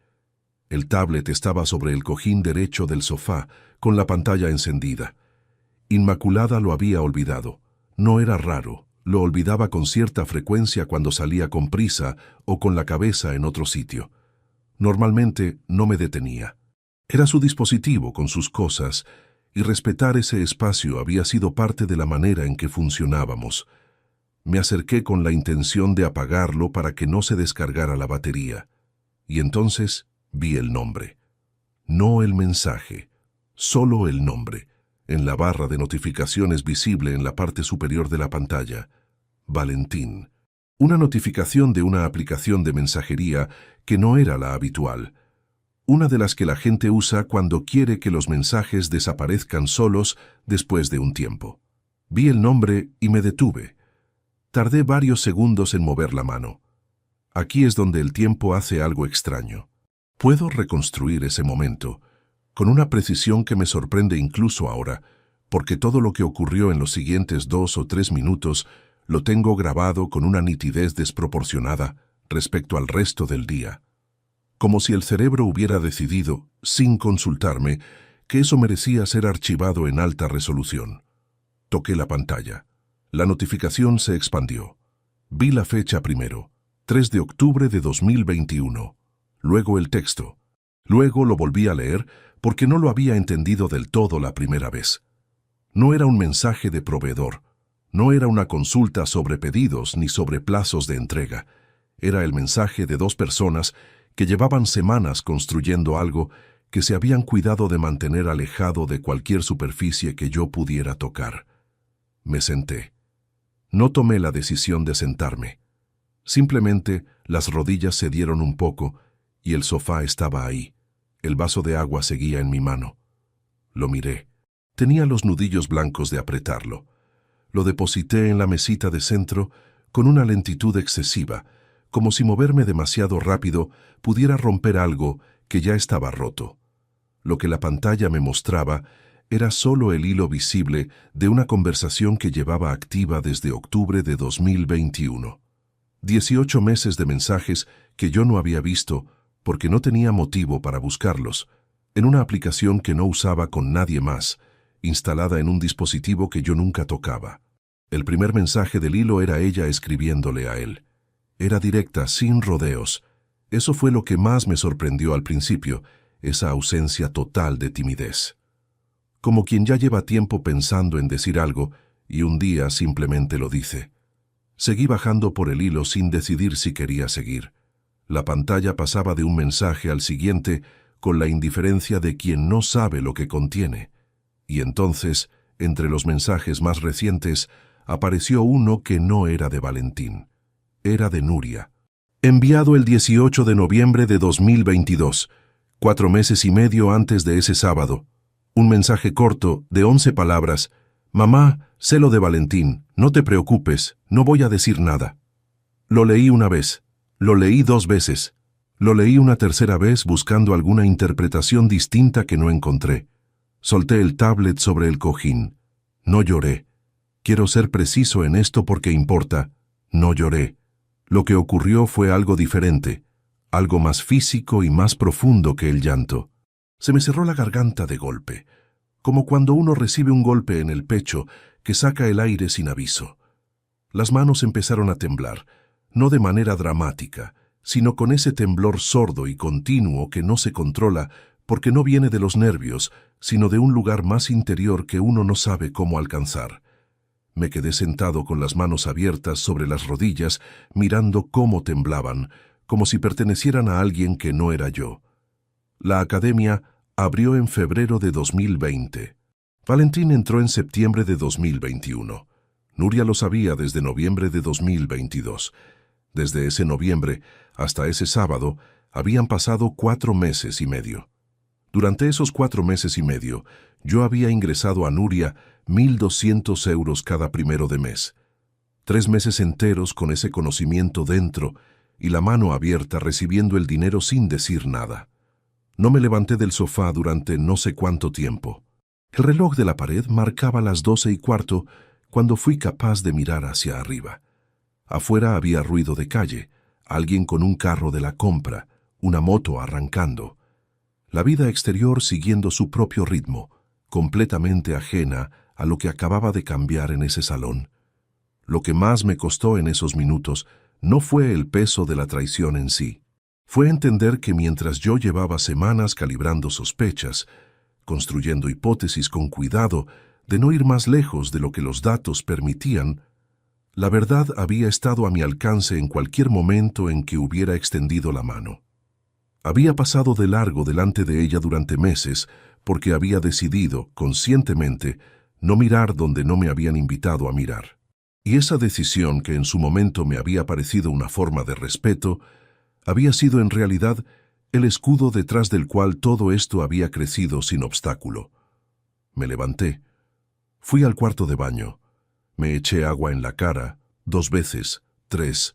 [SPEAKER 1] El tablet estaba sobre el cojín derecho del sofá, con la pantalla encendida. Inmaculada lo había olvidado. No era raro, lo olvidaba con cierta frecuencia cuando salía con prisa o con la cabeza en otro sitio. Normalmente no me detenía. Era su dispositivo con sus cosas, y respetar ese espacio había sido parte de la manera en que funcionábamos. Me acerqué con la intención de apagarlo para que no se descargara la batería. Y entonces vi el nombre. No el mensaje, solo el nombre, en la barra de notificaciones visible en la parte superior de la pantalla. Valentín. Una notificación de una aplicación de mensajería que no era la habitual. Una de las que la gente usa cuando quiere que los mensajes desaparezcan solos después de un tiempo. Vi el nombre y me detuve. Tardé varios segundos en mover la mano. Aquí es donde el tiempo hace algo extraño. Puedo reconstruir ese momento, con una precisión que me sorprende incluso ahora, porque todo lo que ocurrió en los siguientes 2 o 3 minutos lo tengo grabado con una nitidez desproporcionada respecto al resto del día. Como si el cerebro hubiera decidido, sin consultarme, que eso merecía ser archivado en alta resolución. Toqué la pantalla. La notificación se expandió. Vi la fecha primero, 3 de octubre de 2021. Luego el texto. Luego lo volví a leer porque no lo había entendido del todo la primera vez. No era un mensaje de proveedor. No era una consulta sobre pedidos ni sobre plazos de entrega. Era el mensaje de 2 personas que llevaban semanas construyendo algo que se habían cuidado de mantener alejado de cualquier superficie que yo pudiera tocar. Me senté. No tomé la decisión de sentarme. Simplemente las rodillas cedieron un poco y el sofá estaba ahí. El vaso de agua seguía en mi mano. Lo miré. Tenía los nudillos blancos de apretarlo. Lo deposité en la mesita de centro con una lentitud excesiva, como si moverme demasiado rápido pudiera romper algo que ya estaba roto. Lo que la pantalla me mostraba era solo el hilo visible de una conversación que llevaba activa desde octubre de 2021. 18 meses de mensajes que yo no había visto porque no tenía motivo para buscarlos, en una aplicación que no usaba con nadie más, instalada en un dispositivo que yo nunca tocaba. El primer mensaje del hilo era ella escribiéndole a él. Era directa, sin rodeos. Eso fue lo que más me sorprendió al principio, esa ausencia total de timidez. Como quien ya lleva tiempo pensando en decir algo y un día simplemente lo dice. Seguí bajando por el hilo sin decidir si quería seguir. La pantalla pasaba de un mensaje al siguiente con la indiferencia de quien no sabe lo que contiene. Y entonces, entre los mensajes más recientes, apareció uno que no era de Valentín. Era de Nuria. Enviado el 18 de noviembre de 2022, 4 meses y medio antes de ese sábado. Un mensaje corto, de 11 palabras. Mamá, sé lo de Valentín, no te preocupes, no voy a decir nada. Lo leí una vez, lo leí 2 veces, lo leí una tercera vez buscando alguna interpretación distinta que no encontré. Solté el tablet sobre el cojín. No lloré. Quiero ser preciso en esto porque importa. No lloré. Lo que ocurrió fue algo diferente, algo más físico y más profundo que el llanto. Se me cerró la garganta de golpe. como cuando uno recibe un golpe en el pecho que saca el aire sin aviso. Las manos empezaron a temblar, no de manera dramática, sino con ese temblor sordo y continuo que no se controla porque no viene de los nervios, sino de un lugar más interior que uno no sabe cómo alcanzar. Me quedé sentado con las manos abiertas sobre las rodillas, mirando cómo temblaban, como si pertenecieran a alguien que no era yo. La academia abrió en febrero de 2020. Valentín entró en septiembre de 2021. Nuria lo sabía desde noviembre de 2022. Desde ese noviembre hasta ese sábado habían pasado 4 meses y medio. Durante esos 4 meses y medio, yo había ingresado a Nuria 1.200 euros cada primero de mes. 3 meses enteros con ese conocimiento dentro y la mano abierta recibiendo el dinero sin decir nada. No me levanté del sofá durante no sé cuánto tiempo. El reloj de la pared marcaba las 12:15 cuando fui capaz de mirar hacia arriba. Afuera había ruido de calle, alguien con un carro de la compra, una moto arrancando. La vida exterior siguiendo su propio ritmo, completamente ajena a lo que acababa de cambiar en ese salón. Lo que más me costó en esos minutos no fue el peso de la traición en sí. Fue entender que mientras yo llevaba semanas calibrando sospechas, construyendo hipótesis con cuidado de no ir más lejos de lo que los datos permitían, la verdad había estado a mi alcance en cualquier momento en que hubiera extendido la mano. Había pasado de largo delante de ella durante meses porque había decidido, conscientemente, no mirar donde no me habían invitado a mirar. Y esa decisión, que en su momento me había parecido una forma de respeto, había sido en realidad el escudo detrás del cual todo esto había crecido sin obstáculo. Me levanté. Fui al cuarto de baño. Me eché agua en la cara, 2 veces, 3.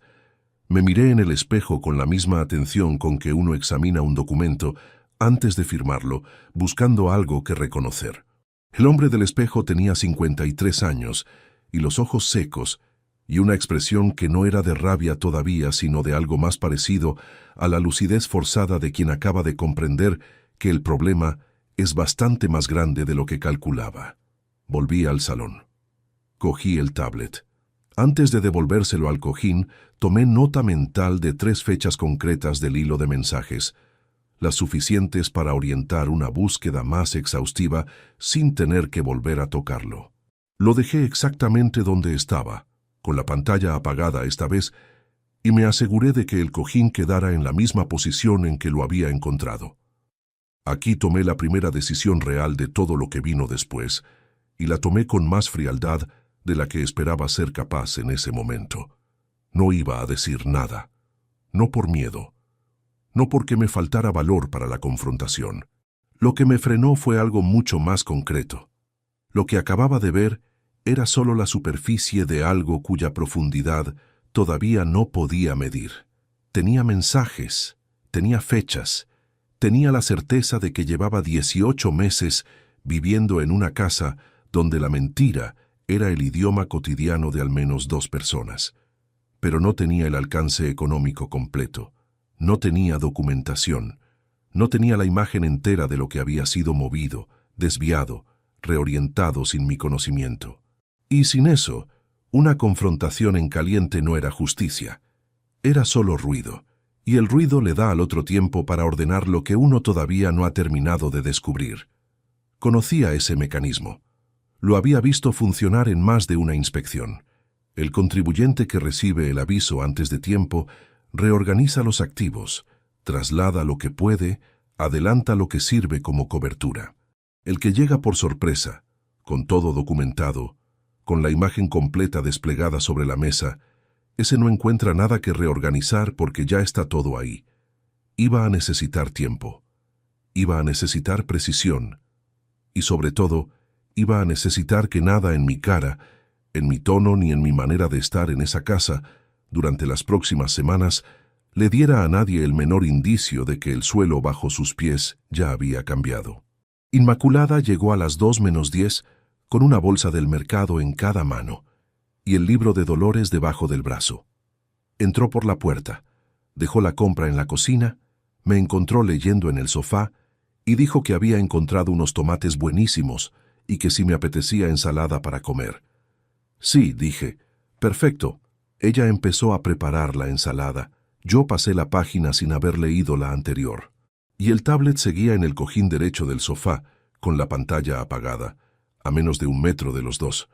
[SPEAKER 1] Me miré en el espejo con la misma atención con que uno examina un documento antes de firmarlo, buscando algo que reconocer. El hombre del espejo tenía 53 años y los ojos secos, y una expresión que no era de rabia todavía, sino de algo más parecido a la lucidez forzada de quien acaba de comprender que el problema es bastante más grande de lo que calculaba. Volví al salón. Cogí el tablet. Antes de devolvérselo al cojín, tomé nota mental de 3 fechas concretas del hilo de mensajes, las suficientes para orientar una búsqueda más exhaustiva sin tener que volver a tocarlo. Lo dejé exactamente donde estaba, con la pantalla apagada esta vez, y me aseguré de que el cojín quedara en la misma posición en que lo había encontrado. Aquí tomé la primera decisión real de todo lo que vino después, y la tomé con más frialdad de la que esperaba ser capaz en ese momento. No iba a decir nada, no por miedo, no porque me faltara valor para la confrontación. Lo que me frenó fue algo mucho más concreto. Lo que acababa de ver era solo la superficie de algo cuya profundidad todavía no podía medir. Tenía mensajes, tenía fechas, tenía la certeza de que llevaba 18 meses viviendo en una casa donde la mentira era el idioma cotidiano de al menos 2 personas. Pero no tenía el alcance económico completo, no tenía documentación, no tenía la imagen entera de lo que había sido movido, desviado, reorientado sin mi conocimiento. Y sin eso, una confrontación en caliente no era justicia, era solo ruido, y el ruido le da al otro tiempo para ordenar lo que uno todavía no ha terminado de descubrir. Conocía ese mecanismo. Lo había visto funcionar en más de una inspección. El contribuyente que recibe el aviso antes de tiempo reorganiza los activos, traslada lo que puede, adelanta lo que sirve como cobertura. El que llega por sorpresa, con todo documentado, con la imagen completa desplegada sobre la mesa, ese no encuentra nada que reorganizar porque ya está todo ahí. Iba a necesitar tiempo, iba a necesitar precisión, y sobre todo, iba a necesitar que nada en mi cara, en mi tono ni en mi manera de estar en esa casa, durante las próximas semanas, le diera a nadie el menor indicio de que el suelo bajo sus pies ya había cambiado. Inmaculada llegó a las 2:10 con una bolsa del mercado en cada mano y el libro de Dolores debajo del brazo. Entró por la puerta, dejó la compra en la cocina, me encontró leyendo en el sofá y dijo que había encontrado unos tomates buenísimos y que si me apetecía ensalada para comer. Sí, dije. Perfecto. Ella empezó a preparar la ensalada. Yo pasé la página sin haber leído la anterior. Y el tablet seguía en el cojín derecho del sofá, con la pantalla apagada, a menos de 1 metro de los dos.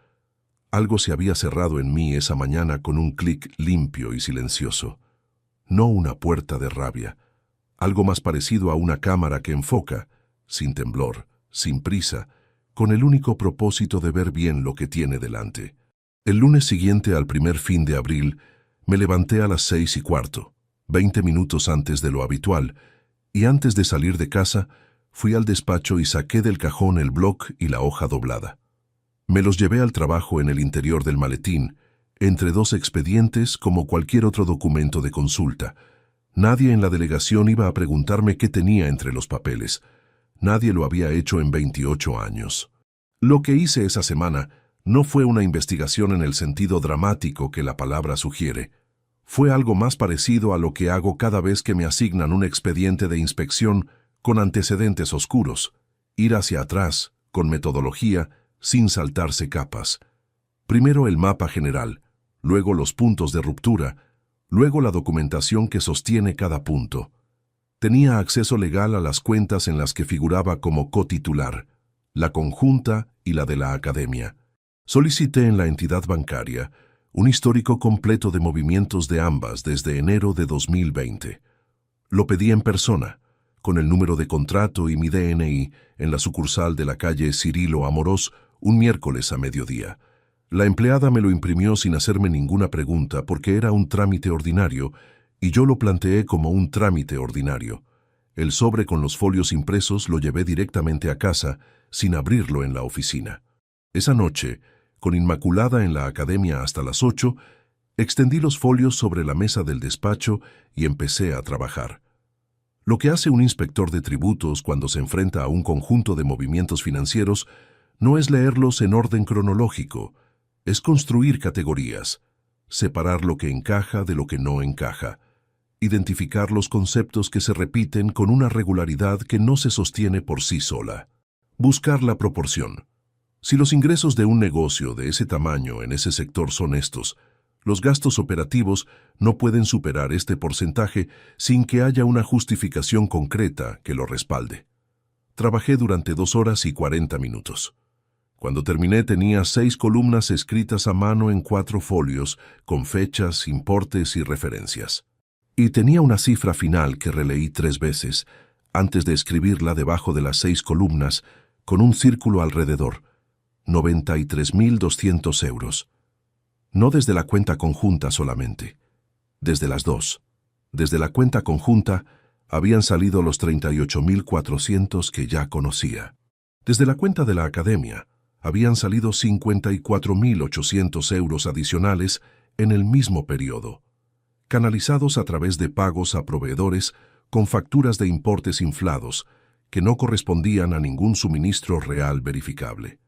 [SPEAKER 1] Algo se había cerrado en mí esa mañana con un clic limpio y silencioso. No una puerta de rabia. Algo más parecido a una cámara que enfoca, sin temblor, sin prisa, con el único propósito de ver bien lo que tiene delante. El lunes siguiente al primer fin de abril, me levanté a las 6:15, 20 minutos antes de lo habitual, y antes de salir de casa, fui al despacho y saqué del cajón el bloc y la hoja doblada. Me los llevé al trabajo en el interior del maletín, entre 2 expedientes como cualquier otro documento de consulta. Nadie en la delegación iba a preguntarme qué tenía entre los papeles. Nadie lo había hecho en 28 años. Lo que hice esa semana no fue una investigación en el sentido dramático que la palabra sugiere. Fue algo más parecido a lo que hago cada vez que me asignan un expediente de inspección con antecedentes oscuros. Ir hacia atrás, con metodología, sin saltarse capas. Primero el mapa general, luego los puntos de ruptura, luego la documentación que sostiene cada punto. Tenía acceso legal a las cuentas en las que figuraba como cotitular, la conjunta y la de la academia. Solicité en la entidad bancaria un histórico completo de movimientos de ambas desde enero de 2020. Lo pedí en persona, con el número de contrato y mi DNI en la sucursal de la calle Cirilo Amorós un miércoles a mediodía. La empleada me lo imprimió sin hacerme ninguna pregunta porque era un trámite ordinario y yo lo planteé como un trámite ordinario. El sobre con los folios impresos lo llevé directamente a casa sin abrirlo en la oficina. Esa noche, con Inmaculada en la academia hasta las 8, extendí los folios sobre la mesa del despacho y empecé a trabajar. Lo que hace un inspector de tributos cuando se enfrenta a un conjunto de movimientos financieros no es leerlos en orden cronológico, es construir categorías, separar lo que encaja de lo que no encaja, identificar los conceptos que se repiten con una regularidad que no se sostiene por sí sola, buscar la proporción. Si los ingresos de un negocio de ese tamaño en ese sector son estos, los gastos operativos no pueden superar este porcentaje sin que haya una justificación concreta que lo respalde. Trabajé durante 2 horas y 40 minutos. Cuando terminé tenía 6 columnas escritas a mano en 4 folios, con fechas, importes y referencias. Y tenía una cifra final que releí 3 veces, antes de escribirla debajo de las 6 columnas, con un círculo alrededor. 93.200 euros. No desde la cuenta conjunta solamente, desde las 2. Desde la cuenta conjunta habían salido los 38.400 que ya conocía. Desde la cuenta de la academia habían salido 54.800 euros adicionales en el mismo periodo, canalizados a través de pagos a proveedores con facturas de importes inflados que no correspondían a ningún suministro real verificable.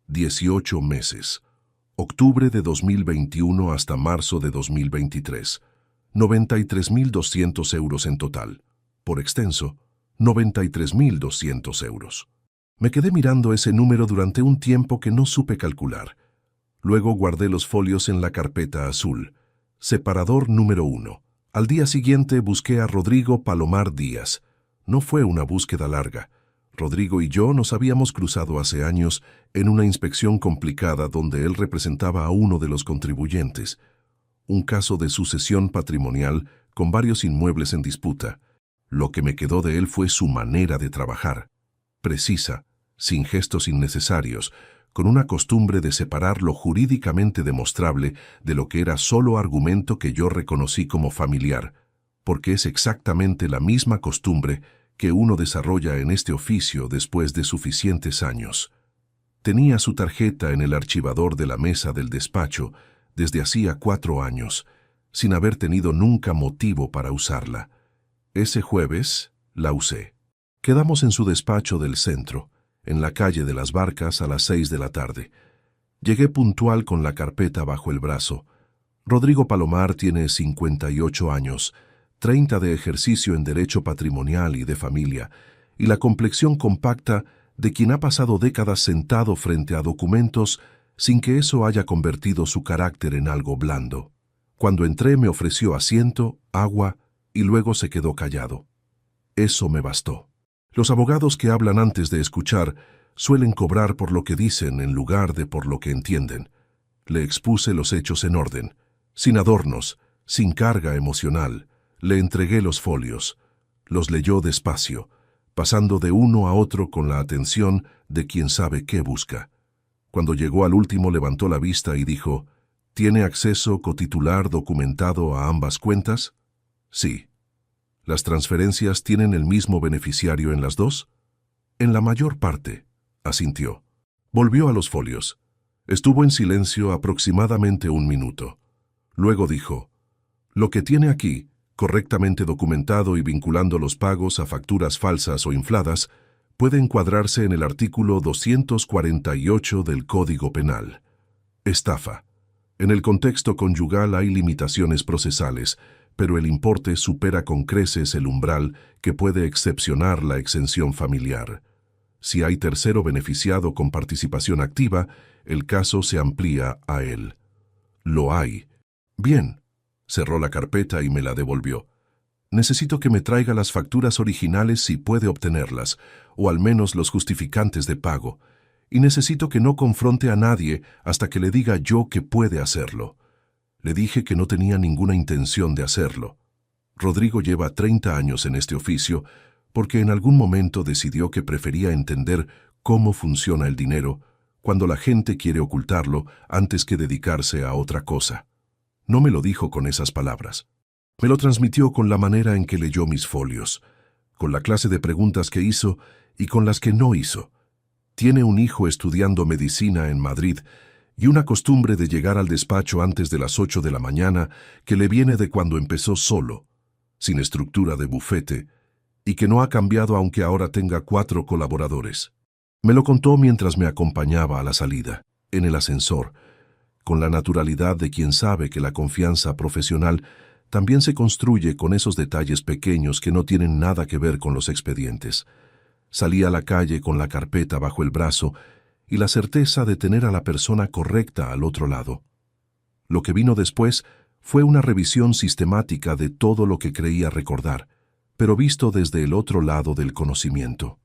[SPEAKER 1] 18 meses. Octubre de 2021 hasta marzo de 2023. 93.200 euros en total. Por extenso, 93.200 euros. Me quedé mirando ese número durante un tiempo que no supe calcular. Luego guardé los folios en la carpeta azul. Separador número 1. Al día siguiente busqué a Rodrigo Palomar Díaz. No fue una búsqueda larga. Rodrigo y yo nos habíamos cruzado hace años en una inspección complicada donde él representaba a uno de los contribuyentes. Un caso de sucesión patrimonial con varios inmuebles en disputa. Lo que me quedó de él fue su manera de trabajar. Precisa, sin gestos innecesarios, con una costumbre de separar lo jurídicamente demostrable de lo que era solo argumento que yo reconocí como familiar, porque es exactamente la misma costumbre que uno desarrolla en este oficio después de suficientes años. Tenía su tarjeta en el archivador de la mesa del despacho desde hacía 4 años, sin haber tenido nunca motivo para usarla. Ese jueves la usé. Quedamos en su despacho del centro, en la calle de las Barcas a las 6 de la tarde. Llegué puntual con la carpeta bajo el brazo. Rodrigo Palomar tiene 58 años, 30 de ejercicio en derecho patrimonial y de familia, y la complexión compacta de quien ha pasado décadas sentado frente a documentos sin que eso haya convertido su carácter en algo blando. Cuando entré me ofreció asiento, agua y luego se quedó callado. Eso me bastó. Los abogados que hablan antes de escuchar suelen cobrar por lo que dicen en lugar de por lo que entienden. Le expuse los hechos en orden, sin adornos, sin carga emocional. Le entregué los folios. Los leyó despacio, pasando de uno a otro con la atención de quien sabe qué busca. Cuando llegó al último levantó la vista y dijo: ¿Tiene acceso cotitular documentado a ambas cuentas? Sí. ¿Las transferencias tienen el mismo beneficiario en las dos? En la mayor parte, asintió. Volvió a los folios. Estuvo en silencio aproximadamente 1 minuto. Luego dijo: Lo que tiene aquí, correctamente documentado y vinculando los pagos a facturas falsas o infladas, puede encuadrarse en el artículo 248 del Código Penal. Estafa. En el contexto conyugal hay limitaciones procesales, pero el importe supera con creces el umbral que puede excepcionar la exención familiar. Si hay tercero beneficiado con participación activa, el caso se amplía a él. Lo hay. Bien. Cerró la carpeta y me la devolvió. Necesito que me traiga las facturas originales si puede obtenerlas, o al menos los justificantes de pago, y necesito que no confronte a nadie hasta que le diga yo que puede hacerlo. Le dije que no tenía ninguna intención de hacerlo. Rodrigo lleva 30 años en este oficio porque en algún momento decidió que prefería entender cómo funciona el dinero cuando la gente quiere ocultarlo antes que dedicarse a otra cosa. No me lo dijo con esas palabras. Me lo transmitió con la manera en que leyó mis folios, con la clase de preguntas que hizo y con las que no hizo. Tiene un hijo estudiando medicina en Madrid y una costumbre de llegar al despacho antes de las 8 de la mañana que le viene de cuando empezó solo, sin estructura de bufete, y que no ha cambiado aunque ahora tenga 4 colaboradores. Me lo contó mientras me acompañaba a la salida, en el ascensor, con la naturalidad de quien sabe que la confianza profesional también se construye con esos detalles pequeños que no tienen nada que ver con los expedientes. Salí a la calle con la carpeta bajo el brazo y la certeza de tener a la persona correcta al otro lado. Lo que vino después fue una revisión sistemática de todo lo que creía recordar, pero visto desde el otro lado del conocimiento.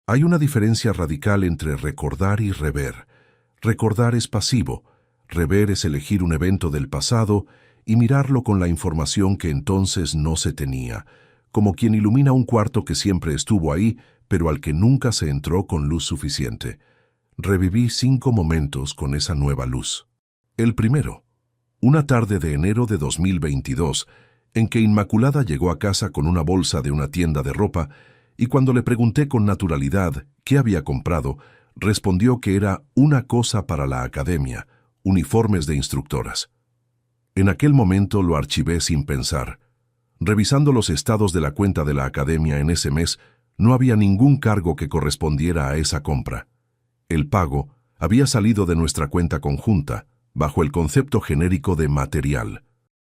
[SPEAKER 1] Hay una diferencia radical entre recordar y rever. Recordar es pasivo, rever es elegir un evento del pasado y mirarlo con la información que entonces no se tenía, como quien ilumina un cuarto que siempre estuvo ahí, pero al que nunca se entró con luz suficiente. Reviví 5 momentos con esa nueva luz. El primero, una tarde de enero de 2022, en que Inmaculada llegó a casa con una bolsa de una tienda de ropa y cuando le pregunté con naturalidad qué había comprado, respondió que era una cosa para la academia, uniformes de instructoras. En aquel momento lo archivé sin pensar. Revisando los estados de la cuenta de la academia en ese mes, no había ningún cargo que correspondiera a esa compra. El pago había salido de nuestra cuenta conjunta, bajo el concepto genérico de material.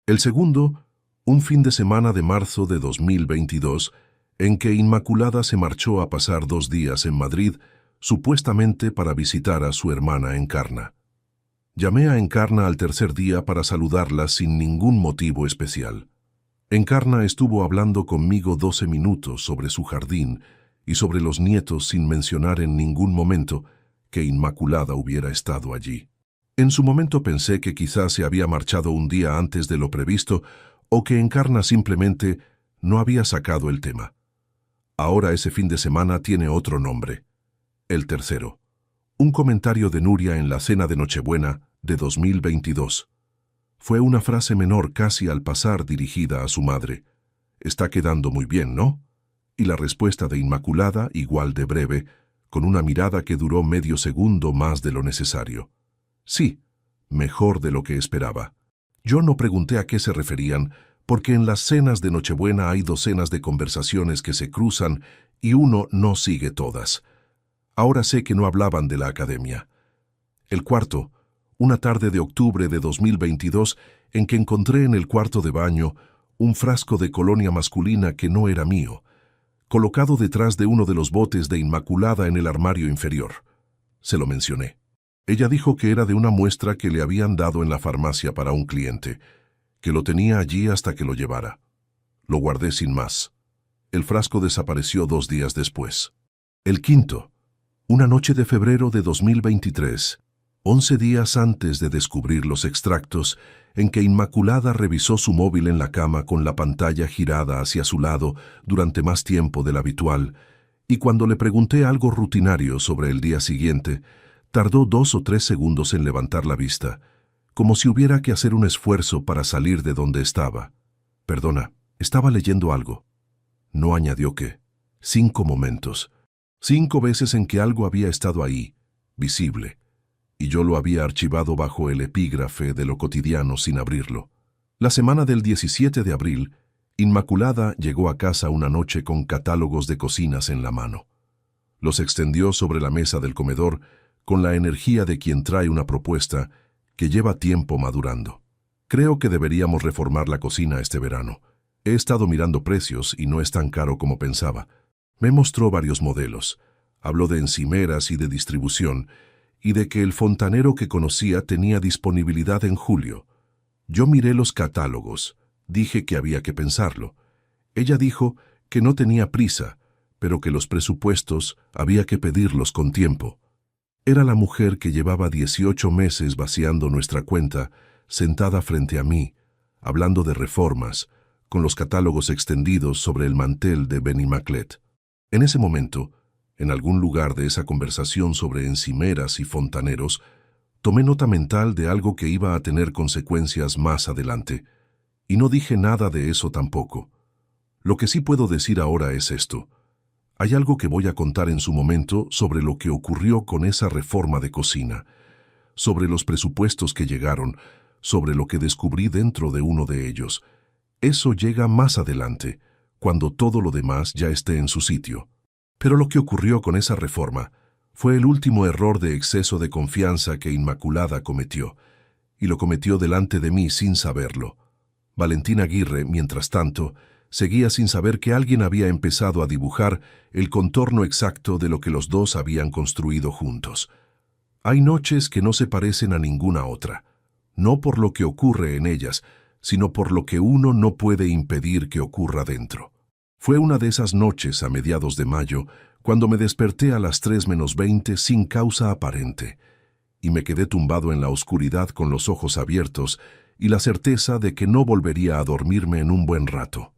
[SPEAKER 1] El segundo, un fin de semana de marzo de 2022, en que Inmaculada se marchó a pasar 2 días en Madrid, supuestamente para visitar a su hermana Encarna. Llamé a Encarna al tercer día para saludarla sin ningún motivo especial. Encarna estuvo hablando conmigo 12 minutos sobre su jardín y sobre los nietos sin mencionar en ningún momento que Inmaculada hubiera estado allí. En su momento pensé que quizás se había marchado un día antes de lo previsto o que Encarna simplemente no había sacado el tema. Ahora ese fin de semana tiene otro nombre. El tercero. Un comentario de Nuria en la cena de Nochebuena de 2022. Fue una frase menor casi al pasar dirigida a su madre. Está quedando muy bien, ¿no? Y la respuesta de Inmaculada, igual de breve, con una mirada que duró medio segundo más de lo necesario. Sí, mejor de lo que esperaba. Yo no pregunté a qué se referían, porque en las cenas de Nochebuena hay docenas de conversaciones que se cruzan y uno no sigue todas. Ahora sé que no hablaban de la academia. El cuarto, una tarde de octubre de 2022, en que encontré en el cuarto de baño un frasco de colonia masculina que no era mío. colocado detrás de uno de los botes de Inmaculada en el armario inferior. Se lo mencioné. Ella dijo que era de una muestra que le habían dado en la farmacia para un cliente, que lo tenía allí hasta que lo llevara. Lo guardé sin más. El frasco desapareció 2 días después. El quinto, una noche de febrero de 2023, 11 días antes de descubrir los extractos, en que Inmaculada revisó su móvil en la cama con la pantalla girada hacia su lado durante más tiempo del habitual, y cuando le pregunté algo rutinario sobre el día siguiente, tardó 2 o 3 segundos en levantar la vista, como si hubiera que hacer un esfuerzo para salir de donde estaba. Perdona, estaba leyendo algo. No añadió que. 5 momentos. 5 veces en que algo había estado ahí, visible, y yo lo había archivado bajo el epígrafe de lo cotidiano sin abrirlo. La semana del 17 de abril, Inmaculada llegó a casa una noche con catálogos de cocinas en la mano. Los extendió sobre la mesa del comedor con la energía de quien trae una propuesta que lleva tiempo madurando. Creo que deberíamos reformar la cocina este verano. He estado mirando precios y no es tan caro como pensaba. Me mostró varios modelos. Habló de encimeras y de distribución, y de que el fontanero que conocía tenía disponibilidad en julio. Yo miré los catálogos. Dije que había que pensarlo. Ella dijo que no tenía prisa, pero que los presupuestos había que pedirlos con tiempo. Era la mujer que llevaba 18 meses vaciando nuestra cuenta, sentada frente a mí, hablando de reformas, con los catálogos extendidos sobre el mantel de Benny Maclet. En ese momento, en algún lugar de esa conversación sobre encimeras y fontaneros, tomé nota mental de algo que iba a tener consecuencias más adelante, y no dije nada de eso tampoco. Lo que sí puedo decir ahora es esto. Hay algo que voy a contar en su momento sobre lo que ocurrió con esa reforma de cocina, sobre los presupuestos que llegaron, sobre lo que descubrí dentro de uno de ellos. Eso llega más adelante, cuando todo lo demás ya esté en su sitio. Pero lo que ocurrió con esa reforma fue el último error de exceso de confianza que Inmaculada cometió, y lo cometió delante de mí sin saberlo. Valentín Aguirre, mientras tanto, seguía sin saber que alguien había empezado a dibujar el contorno exacto de lo que los dos habían construido juntos. Hay noches que no se parecen a ninguna otra, no por lo que ocurre en ellas, sino por lo que uno no puede impedir que ocurra dentro. Fue una de esas noches a mediados de mayo, cuando me desperté a las 3:20 sin causa aparente, y me quedé tumbado en la oscuridad con los ojos abiertos y la certeza de que no volvería a dormirme en un buen rato.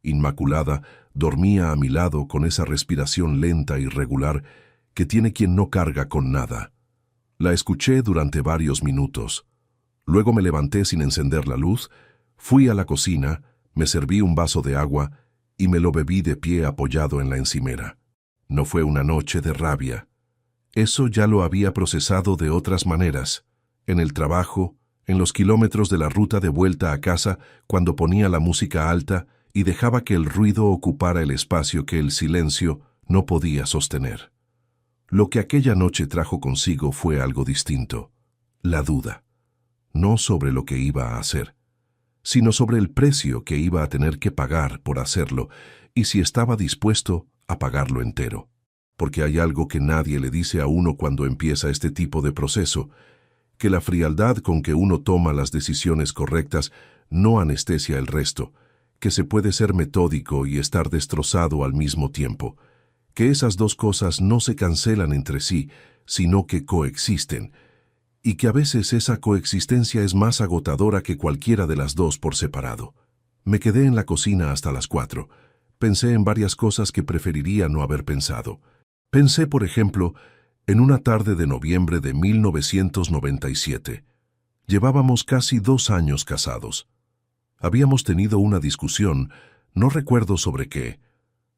[SPEAKER 1] Inmaculada dormía a mi lado con esa respiración lenta y regular que tiene quien no carga con nada. La escuché durante varios minutos. Luego me levanté sin encender la luz, fui a la cocina, me serví un vaso de agua y me lo bebí de pie apoyado en la encimera. No fue una noche de rabia. Eso ya lo había procesado de otras maneras, en el trabajo, en los kilómetros de la ruta de vuelta a casa cuando ponía la música alta y dejaba que el ruido ocupara el espacio que el silencio no podía sostener. Lo que aquella noche trajo consigo fue algo distinto, la duda, no sobre lo que iba a hacer, sino sobre el precio que iba a tener que pagar por hacerlo y si estaba dispuesto a pagarlo entero. Porque hay algo que nadie le dice a uno cuando empieza este tipo de proceso, que la frialdad con que uno toma las decisiones correctas no anestesia el resto, que se puede ser metódico y estar destrozado al mismo tiempo, que esas dos cosas no se cancelan entre sí, sino que coexisten, y que a veces esa coexistencia es más agotadora que cualquiera de las dos por separado. Me quedé en la cocina hasta las 4. Pensé en varias cosas que preferiría no haber pensado. Pensé, por ejemplo, en una tarde de noviembre de 1997. Llevábamos casi 2 años casados. Habíamos tenido una discusión, no recuerdo sobre qué,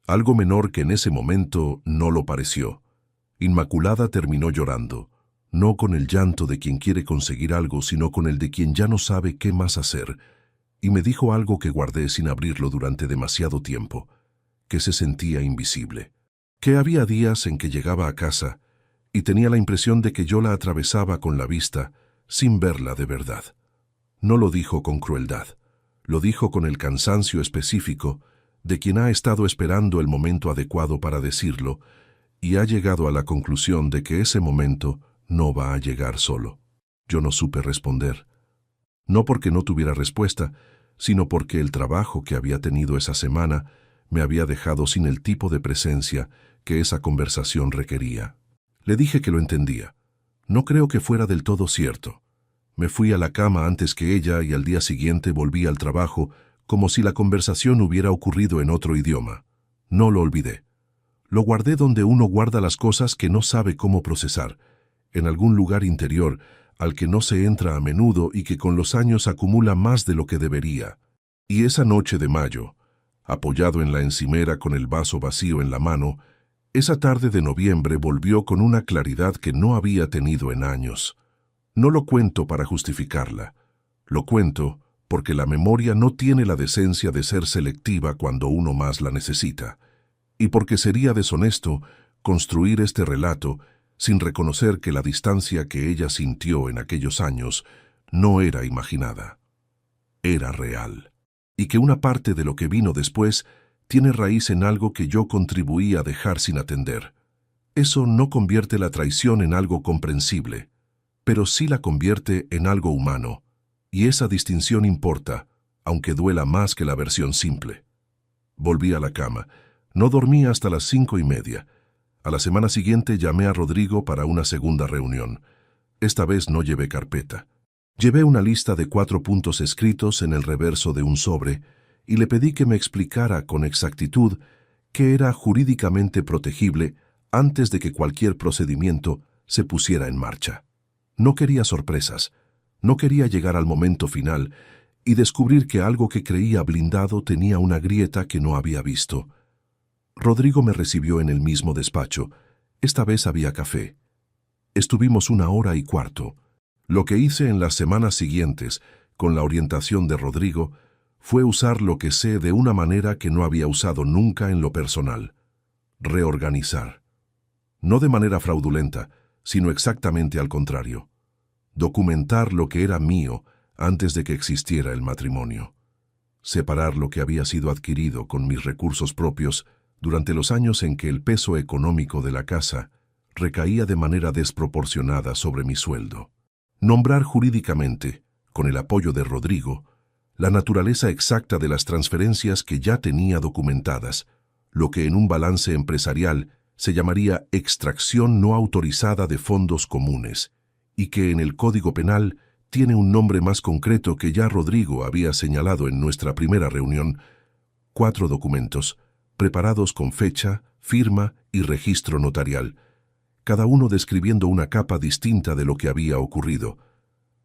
[SPEAKER 1] algo menor que en ese momento no lo pareció. Inmaculada terminó llorando, no con el llanto de quien quiere conseguir algo, sino con el de quien ya no sabe qué más hacer, y me dijo algo que guardé sin abrirlo durante demasiado tiempo, que se sentía invisible, que había días en que llegaba a casa y tenía la impresión de que yo la atravesaba con la vista sin verla de verdad. No lo dijo con crueldad, lo dijo con el cansancio específico de quien ha estado esperando el momento adecuado para decirlo y ha llegado a la conclusión de que ese momento no va a llegar solo. Yo no supe responder. No porque no tuviera respuesta, sino porque el trabajo que había tenido esa semana me había dejado sin el tipo de presencia que esa conversación requería. Le dije que lo entendía. No creo que fuera del todo cierto. Me fui a la cama antes que ella y al día siguiente volví al trabajo como si la conversación hubiera ocurrido en otro idioma. No lo olvidé. Lo guardé donde uno guarda las cosas que no sabe cómo procesar, en algún lugar interior al que no se entra a menudo y que con los años acumula más de lo que debería. Y esa noche de mayo, apoyado en la encimera con el vaso vacío en la mano, esa tarde de noviembre volvió con una claridad que no había tenido en años. No lo cuento para justificarla. Lo cuento porque la memoria no tiene la decencia de ser selectiva cuando uno más la necesita, y porque sería deshonesto construir este relato sin reconocer que la distancia que ella sintió en aquellos años no era imaginada, era real, y que una parte de lo que vino después tiene raíz en algo que yo contribuí a dejar sin atender. Eso no convierte la traición en algo comprensible, pero sí la convierte en algo humano, y esa distinción importa, aunque duela más que la versión simple. Volví a la cama. No dormí hasta las 5:30. A la semana siguiente llamé a Rodrigo para una segunda reunión. Esta vez no llevé carpeta. Llevé una lista de 4 puntos escritos en el reverso de un sobre y le pedí que me explicara con exactitud qué era jurídicamente protegible antes de que cualquier procedimiento se pusiera en marcha. No quería sorpresas. No quería llegar al momento final y descubrir que algo que creía blindado tenía una grieta que no había visto. Rodrigo me recibió en el mismo despacho. Esta vez había café. Estuvimos 1 hora y cuarto. Lo que hice en las semanas siguientes, con la orientación de Rodrigo, fue usar lo que sé de una manera que no había usado nunca en lo personal. Reorganizar. No de manera fraudulenta, sino exactamente al contrario. Documentar lo que era mío antes de que existiera el matrimonio. Separar lo que había sido adquirido con mis recursos propios durante los años en que el peso económico de la casa recaía de manera desproporcionada sobre mi sueldo. Nombrar jurídicamente, con el apoyo de Rodrigo, la naturaleza exacta de las transferencias que ya tenía documentadas, lo que en un balance empresarial se llamaría extracción no autorizada de fondos comunes, y que en el Código Penal tiene un nombre más concreto que ya Rodrigo había señalado en nuestra primera reunión. 4 documentos, preparados con fecha, firma y registro notarial, cada uno describiendo una capa distinta de lo que había ocurrido.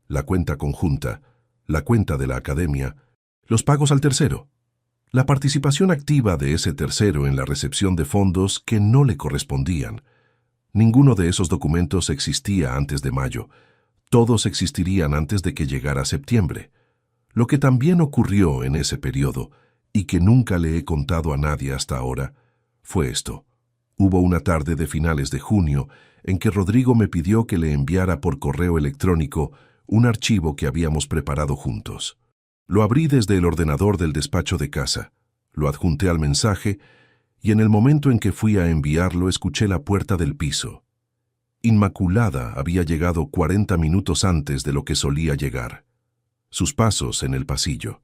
[SPEAKER 1] La cuenta conjunta, la cuenta de la academia, los pagos al tercero, la participación activa de ese tercero en la recepción de fondos que no le correspondían. Ninguno de esos documentos existía antes de mayo. Todos existirían antes de que llegara septiembre. Lo que también ocurrió en ese periodo, y que nunca le he contado a nadie hasta ahora, fue esto. Hubo una tarde de finales de junio en que Rodrigo me pidió que le enviara por correo electrónico un archivo que habíamos preparado juntos. Lo abrí desde el ordenador del despacho de casa, lo adjunté al mensaje y en el momento en que fui a enviarlo escuché la puerta del piso. Inmaculada había llegado 40 minutos antes de lo que solía llegar. Sus pasos en el pasillo.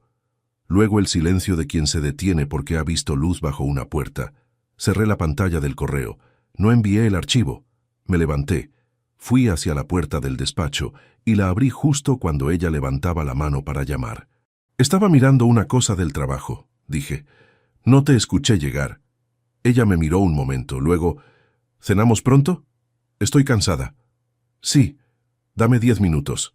[SPEAKER 1] Luego el silencio de quien se detiene porque ha visto luz bajo una puerta. Cerré la pantalla del correo. No envié el archivo. Me levanté. Fui hacia la puerta del despacho y la abrí justo cuando ella levantaba la mano para llamar. Estaba mirando una cosa del trabajo, dije. No te escuché llegar. Ella me miró un momento, luego, ¿cenamos pronto? Estoy cansada. Sí, dame 10 minutos.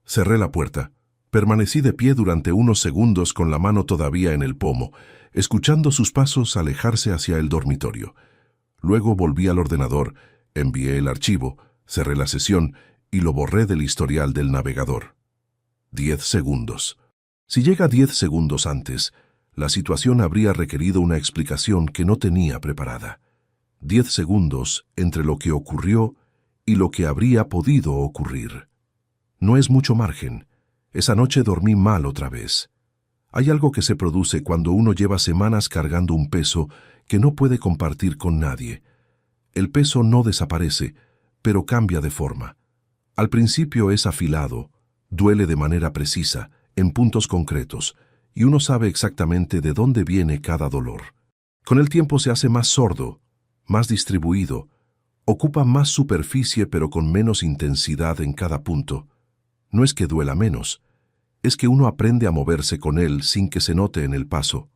[SPEAKER 1] Cerré la puerta. Permanecí de pie durante unos segundos con la mano todavía en el pomo, escuchando sus pasos alejarse hacia el dormitorio. Luego volví al ordenador, envié el archivo, cerré la sesión y lo borré del historial del navegador. 10 segundos. Si llega 10 segundos antes, la situación habría requerido una explicación que no tenía preparada. 10 segundos entre lo que ocurrió y lo que habría podido ocurrir. No es mucho margen. Esa noche dormí mal otra vez. Hay algo que se produce cuando uno lleva semanas cargando un peso que no puede compartir con nadie. El peso no desaparece, pero cambia de forma. Al principio es afilado, duele de manera precisa, en puntos concretos, y uno sabe exactamente de dónde viene cada dolor. Con el tiempo se hace más sordo, más distribuido, ocupa más superficie pero con menos intensidad en cada punto. No es que duela menos, es que uno aprende a moverse con él sin que se note en el paso.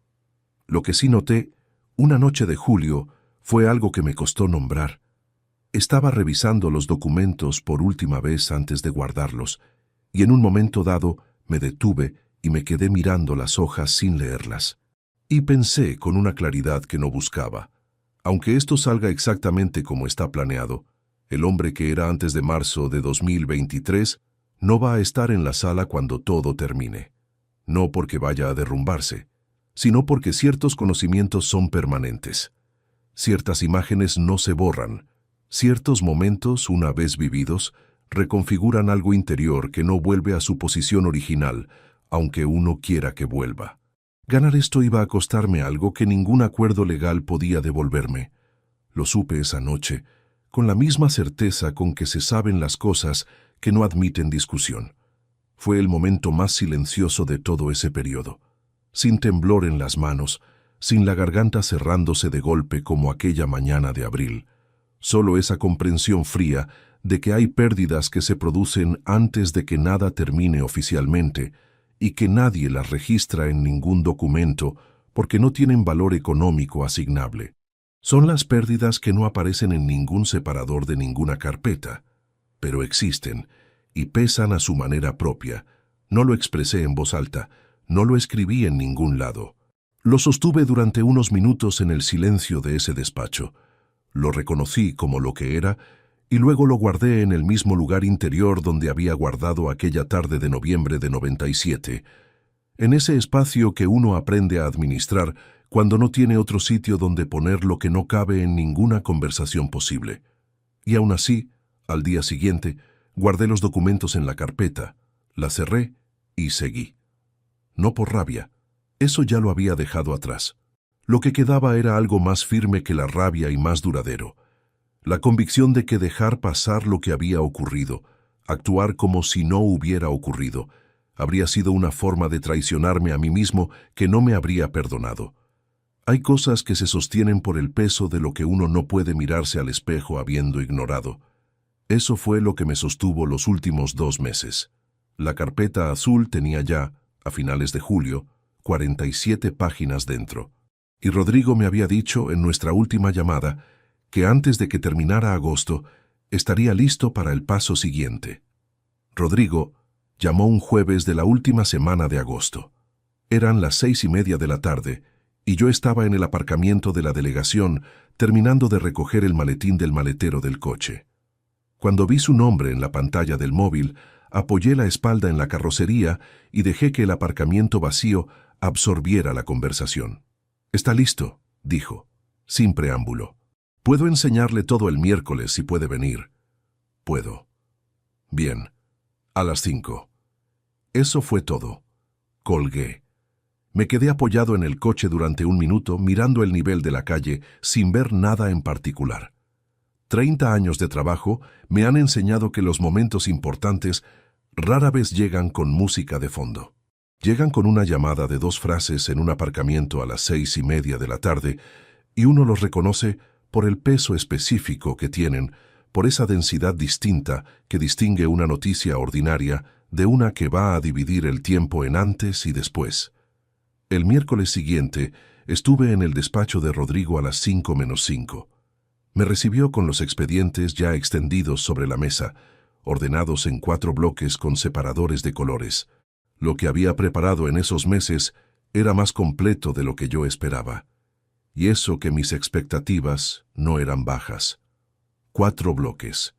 [SPEAKER 1] Lo que sí noté, una noche de julio, fue algo que me costó nombrar. Estaba revisando los documentos por última vez antes de guardarlos, y en un momento dado me detuve y me quedé mirando las hojas sin leerlas. Y pensé con una claridad que no buscaba. Aunque esto salga exactamente como está planeado, el hombre que era antes de marzo de 2023 no va a estar en la sala cuando todo termine. No porque vaya a derrumbarse, sino porque ciertos conocimientos son permanentes. Ciertas imágenes no se borran. Ciertos momentos, una vez vividos, reconfiguran algo interior que no vuelve a su posición original, aunque uno quiera que vuelva. Ganar esto iba a costarme algo que ningún acuerdo legal podía devolverme. Lo supe esa noche, con la misma certeza con que se saben las cosas que no admiten discusión. Fue el momento más silencioso de todo ese periodo. Sin temblor en las manos, sin la garganta cerrándose de golpe como aquella mañana de abril. Solo esa comprensión fría de que hay pérdidas que se producen antes de que nada termine oficialmente y que nadie las registra en ningún documento porque no tienen valor económico asignable. Son las pérdidas que no aparecen en ningún separador de ninguna carpeta, pero existen y pesan a su manera propia. No lo expresé en voz alta, no lo escribí en ningún lado. Lo sostuve durante unos minutos en el silencio de ese despacho. Lo reconocí como lo que era y luego lo guardé en el mismo lugar interior donde había guardado aquella tarde de noviembre de 97, en ese espacio que uno aprende a administrar cuando no tiene otro sitio donde poner lo que no cabe en ninguna conversación posible. Y aún así, al día siguiente, guardé los documentos en la carpeta, la cerré y seguí. No por rabia, eso ya lo había dejado atrás. Lo que quedaba era algo más firme que la rabia y más duradero. La convicción de que dejar pasar lo que había ocurrido, actuar como si no hubiera ocurrido, habría sido una forma de traicionarme a mí mismo que no me habría perdonado. Hay cosas que se sostienen por el peso de lo que uno no puede mirarse al espejo habiendo ignorado. Eso fue lo que me sostuvo los últimos 2 meses. La carpeta azul tenía ya, a finales de julio, 47 páginas dentro. Y Rodrigo me había dicho en nuestra última llamada que antes de que terminara agosto estaría listo para el paso siguiente. Rodrigo llamó un jueves de la última semana de agosto. Eran las 6:30 de la tarde y yo estaba en el aparcamiento de la delegación terminando de recoger el maletín del maletero del coche. Cuando vi su nombre en la pantalla del móvil, apoyé la espalda en la carrocería y dejé que el aparcamiento vacío absorbiera la conversación. «Está listo», dijo, sin preámbulo. «Puedo enseñarle todo el miércoles si puede venir». «Puedo». «Bien, a las 5». Eso fue todo. Colgué. Me quedé apoyado en el coche durante un minuto mirando el nivel de la calle sin ver nada en particular. 30 años de trabajo me han enseñado que los momentos importantes rara vez llegan con música de fondo. Llegan con una llamada de 2 frases en un aparcamiento a las 6:30 de la tarde y uno los reconoce por el peso específico que tienen, por esa densidad distinta que distingue una noticia ordinaria de una que va a dividir el tiempo en antes y después. El miércoles siguiente estuve en el despacho de Rodrigo a las 5:05. Me recibió con los expedientes ya extendidos sobre la mesa, ordenados en 4 bloques con separadores de colores. Lo que había preparado en esos meses era más completo de lo que yo esperaba. Y eso que mis expectativas no eran bajas. 4 bloques.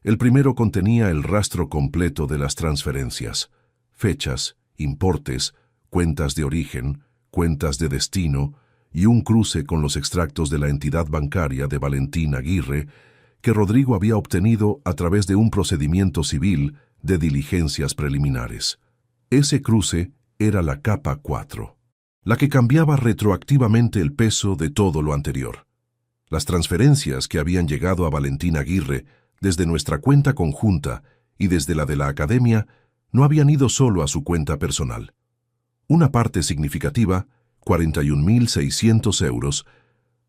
[SPEAKER 1] El primero contenía el rastro completo de las transferencias, fechas, importes, cuentas de origen, cuentas de destino y un cruce con los extractos de la entidad bancaria de Valentín Aguirre que Rodrigo había obtenido a través de un procedimiento civil de diligencias preliminares. Ese cruce era la capa 4, la que cambiaba retroactivamente el peso de todo lo anterior. Las transferencias que habían llegado a Valentín Aguirre desde nuestra cuenta conjunta y desde la de la academia no habían ido solo a su cuenta personal. Una parte significativa, 41.600 euros,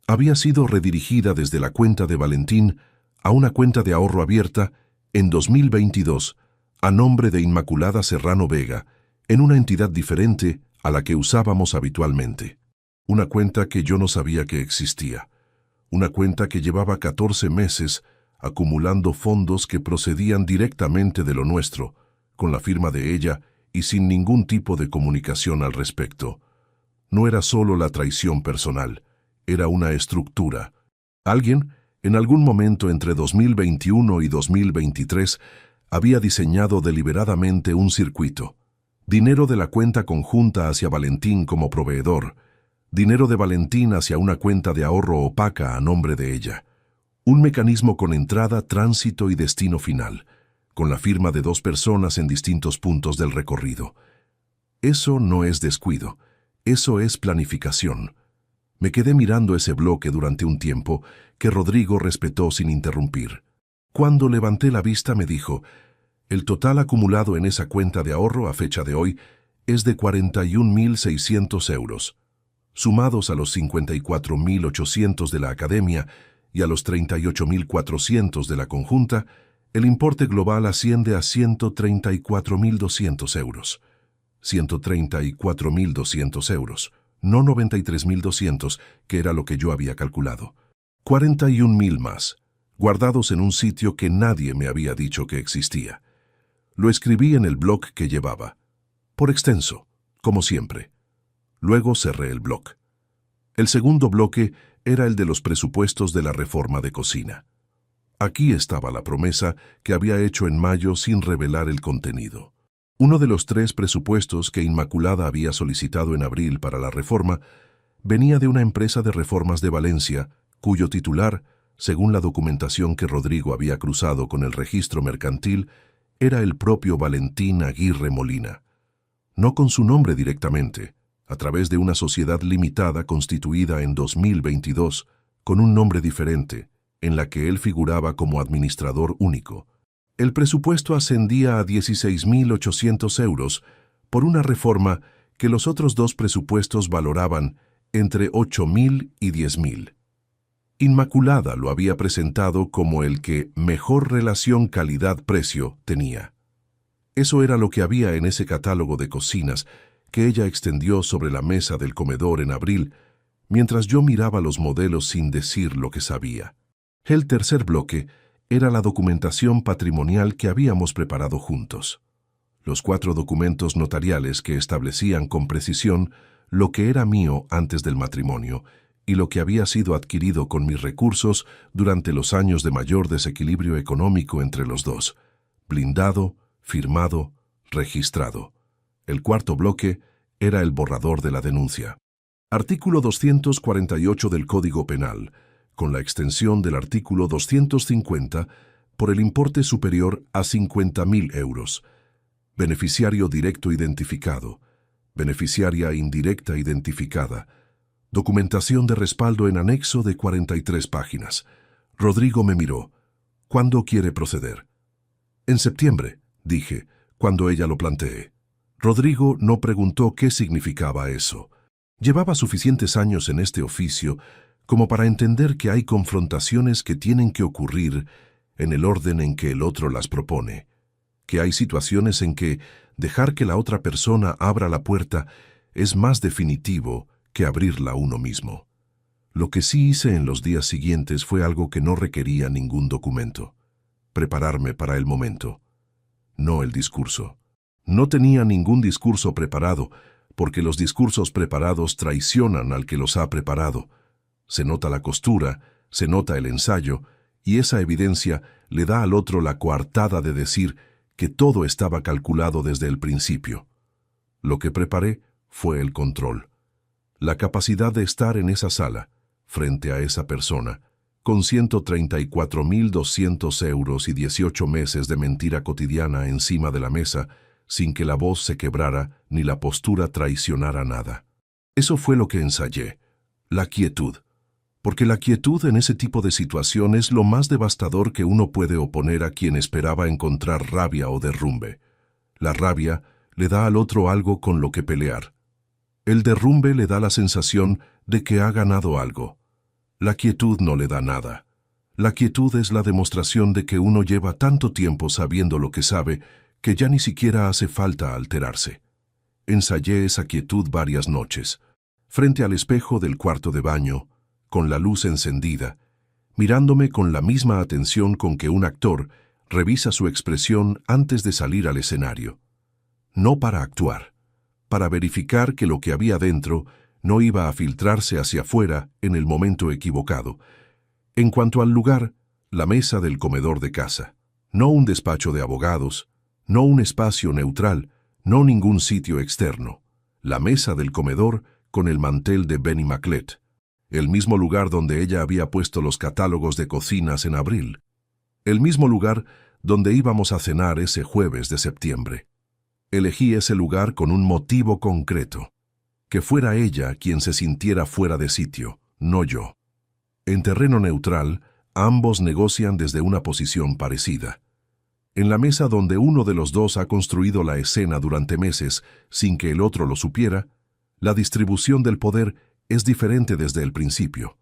[SPEAKER 1] había sido redirigida desde la cuenta de Valentín a una cuenta de ahorro abierta en 2022 a nombre de Inmaculada Serrano Vega, en una entidad diferente a la que usábamos habitualmente. Una cuenta que yo no sabía que existía. Una cuenta que llevaba 14 meses acumulando fondos que procedían directamente de lo nuestro, con la firma de ella y sin ningún tipo de comunicación al respecto. No era solo la traición personal, era una estructura. Alguien, en algún momento entre 2021 y 2023, había diseñado deliberadamente un circuito. Dinero de la cuenta conjunta hacia Valentín como proveedor, dinero de Valentín hacia una cuenta de ahorro opaca a nombre de ella. Un mecanismo con entrada, tránsito y destino final, con la firma de dos personas en distintos puntos del recorrido. Eso no es descuido, eso es planificación. Me quedé mirando ese bloque durante un tiempo que Rodrigo respetó sin interrumpir. Cuando levanté la vista me dijo: el total acumulado en esa cuenta de ahorro a fecha de hoy es de 41.600 euros. Sumados a los 54.800 de la academia y a los 38.400 de la conjunta, el importe global asciende a 134.200 euros. 134.200 euros, no 93.200, que era lo que yo había calculado. 41.000 más, guardados en un sitio que nadie me había dicho que existía. Lo escribí en el blog que llevaba, por extenso, como siempre. Luego cerré el blog. El segundo bloque era el de los presupuestos de la reforma de cocina. Aquí estaba la promesa que había hecho en mayo sin revelar el contenido. Uno de los 3 presupuestos que Inmaculada había solicitado en abril para la reforma venía de una empresa de reformas de Valencia, cuyo titular, según la documentación que Rodrigo había cruzado con el registro mercantil, era el propio Valentín Aguirre Molina. No con su nombre directamente, a través de una sociedad limitada constituida en 2022, con un nombre diferente, en la que él figuraba como administrador único. El presupuesto ascendía a 16.800 euros por una reforma que los otros 2 presupuestos valoraban entre 8.000 y 10.000. Inmaculada lo había presentado como el que mejor relación calidad-precio tenía. Eso era lo que había en ese catálogo de cocinas que ella extendió sobre la mesa del comedor en abril, mientras yo miraba los modelos sin decir lo que sabía. El tercer bloque era la documentación patrimonial que habíamos preparado juntos. Los 4 documentos notariales que establecían con precisión lo que era mío antes del matrimonio y lo que había sido adquirido con mis recursos durante los años de mayor desequilibrio económico entre los dos. Blindado, firmado, registrado. El cuarto bloque era el borrador de la denuncia. Artículo 248 del Código Penal, con la extensión del artículo 250 por el importe superior a 50.000 euros. Beneficiario directo identificado. Beneficiaria indirecta identificada. Documentación de respaldo en anexo de 43 páginas. Rodrigo me miró. ¿Cuándo quiere proceder? En septiembre, dije, cuando ella lo planteé. Rodrigo no preguntó qué significaba eso. Llevaba suficientes años en este oficio como para entender que hay confrontaciones que tienen que ocurrir en el orden en que el otro las propone, que hay situaciones en que dejar que la otra persona abra la puerta es más definitivo que abrirla uno mismo. Lo que sí hice en los días siguientes fue algo que no requería ningún documento: prepararme para el momento, no el discurso. No tenía ningún discurso preparado, porque los discursos preparados traicionan al que los ha preparado. Se nota la costura, se nota el ensayo, y esa evidencia le da al otro la coartada de decir que todo estaba calculado desde el principio. Lo que preparé fue el control. La capacidad de estar en esa sala, frente a esa persona, con 134.200 euros y 18 meses de mentira cotidiana encima de la mesa, sin que la voz se quebrara ni la postura traicionara nada. Eso fue lo que ensayé, la quietud. Porque la quietud en ese tipo de situación es lo más devastador que uno puede oponer a quien esperaba encontrar rabia o derrumbe. La rabia le da al otro algo con lo que pelear. El derrumbe le da la sensación de que ha ganado algo. La quietud no le da nada. La quietud es la demostración de que uno lleva tanto tiempo sabiendo lo que sabe que ya ni siquiera hace falta alterarse. Ensayé esa quietud varias noches, frente al espejo del cuarto de baño, con la luz encendida, mirándome con la misma atención con que un actor revisa su expresión antes de salir al escenario. No para actuar, para verificar que lo que había dentro no iba a filtrarse hacia afuera en el momento equivocado. En cuanto al lugar, la mesa del comedor de casa, no un despacho de abogados, no un espacio neutral, no ningún sitio externo. La mesa del comedor con el mantel de Benny Maclet, el mismo lugar donde ella había puesto los catálogos de cocinas en abril, el mismo lugar donde íbamos a cenar ese jueves de septiembre. Elegí ese lugar con un motivo concreto, que fuera ella quien se sintiera fuera de sitio, no yo. En terreno neutral, ambos negocian desde una posición parecida. En la mesa donde uno de los dos ha construido la escena durante meses sin que el otro lo supiera, la distribución del poder es diferente desde el principio.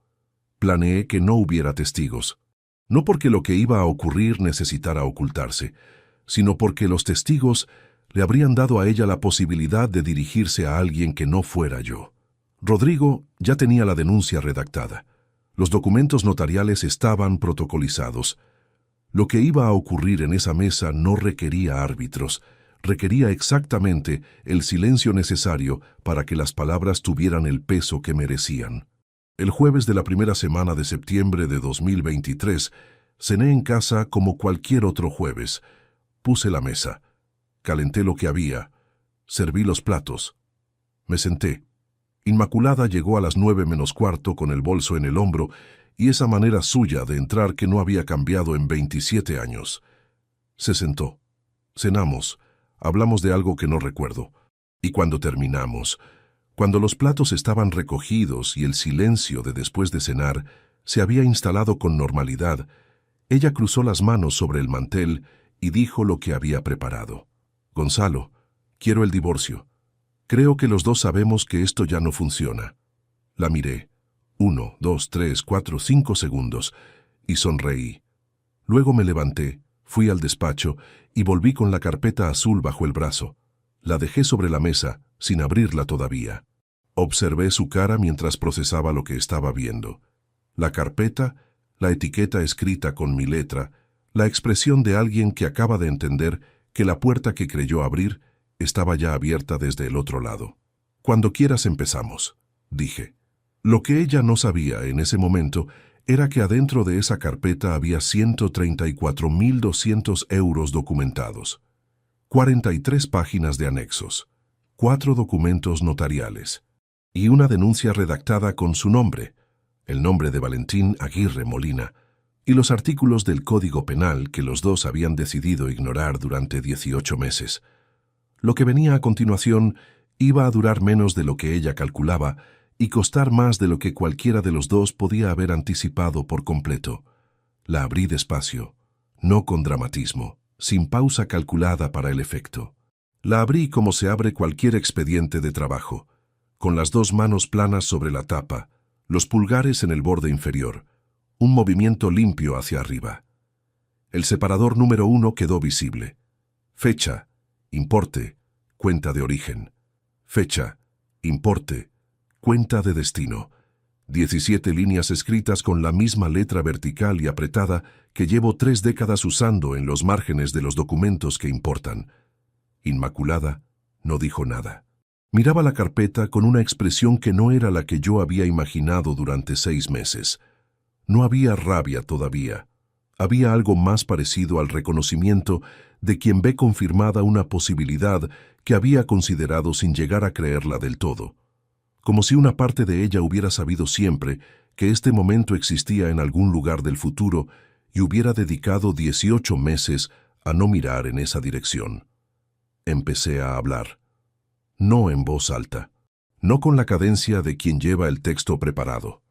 [SPEAKER 1] Planeé que no hubiera testigos, no porque lo que iba a ocurrir necesitara ocultarse, sino porque los testigos le habrían dado a ella la posibilidad de dirigirse a alguien que no fuera yo. Rodrigo ya tenía la denuncia redactada. Los documentos notariales estaban protocolizados. Lo que iba a ocurrir en esa mesa no requería árbitros, requería exactamente el silencio necesario para que las palabras tuvieran el peso que merecían. El jueves de la primera semana de septiembre de 2023, cené en casa como cualquier otro jueves. Puse la mesa, calenté lo que había, serví los platos. Me senté. Inmaculada llegó a las 9:45 con el bolso en el hombro y esa manera suya de entrar que no había cambiado en 27 años. Se sentó. Cenamos. Hablamos de algo que no recuerdo. Y cuando terminamos, cuando los platos estaban recogidos y el silencio de después de cenar se había instalado con normalidad, ella cruzó las manos sobre el mantel y dijo lo que había preparado. Gonzalo, quiero el divorcio. Creo que los dos sabemos que esto ya no funciona. La miré. 1, 2, 3, 4, 5 segundos y sonreí. Luego me levanté, fui al despacho y volví con la carpeta azul bajo el brazo. La dejé sobre la mesa, sin abrirla todavía. Observé su cara mientras procesaba lo que estaba viendo. La carpeta, la etiqueta escrita con mi letra, la expresión de alguien que acaba de entender que la puerta que creyó abrir estaba ya abierta desde el otro lado. Cuando quieras empezamos, dije. Lo que ella no sabía en ese momento era que adentro de esa carpeta había 134.200 euros documentados, 43 páginas de anexos, 4 documentos notariales y una denuncia redactada con su nombre, el nombre de Valentín Aguirre Molina, y los artículos del Código Penal que los dos habían decidido ignorar durante 18 meses. Lo que venía a continuación iba a durar menos de lo que ella calculaba y costar más de lo que cualquiera de los dos podía haber anticipado por completo. La abrí despacio, no con dramatismo, sin pausa calculada para el efecto. La abrí como se abre cualquier expediente de trabajo, con las dos manos planas sobre la tapa, los pulgares en el borde inferior, un movimiento limpio hacia arriba. El separador número 1 quedó visible. Fecha, importe, cuenta de origen. Fecha, importe, cuenta de destino. 17 líneas escritas con la misma letra vertical y apretada que llevo 3 décadas usando en los márgenes de los documentos que importan. Inmaculada no dijo nada. Miraba la carpeta con una expresión que no era la que yo había imaginado durante 6 meses. No había rabia todavía. Había algo más parecido al reconocimiento de quien ve confirmada una posibilidad que había considerado sin llegar a creerla del todo. Como si una parte de ella hubiera sabido siempre que este momento existía en algún lugar del futuro y hubiera dedicado 18 meses a no mirar en esa dirección. Empecé a hablar. No en voz alta. No con la cadencia de quien lleva el texto preparado.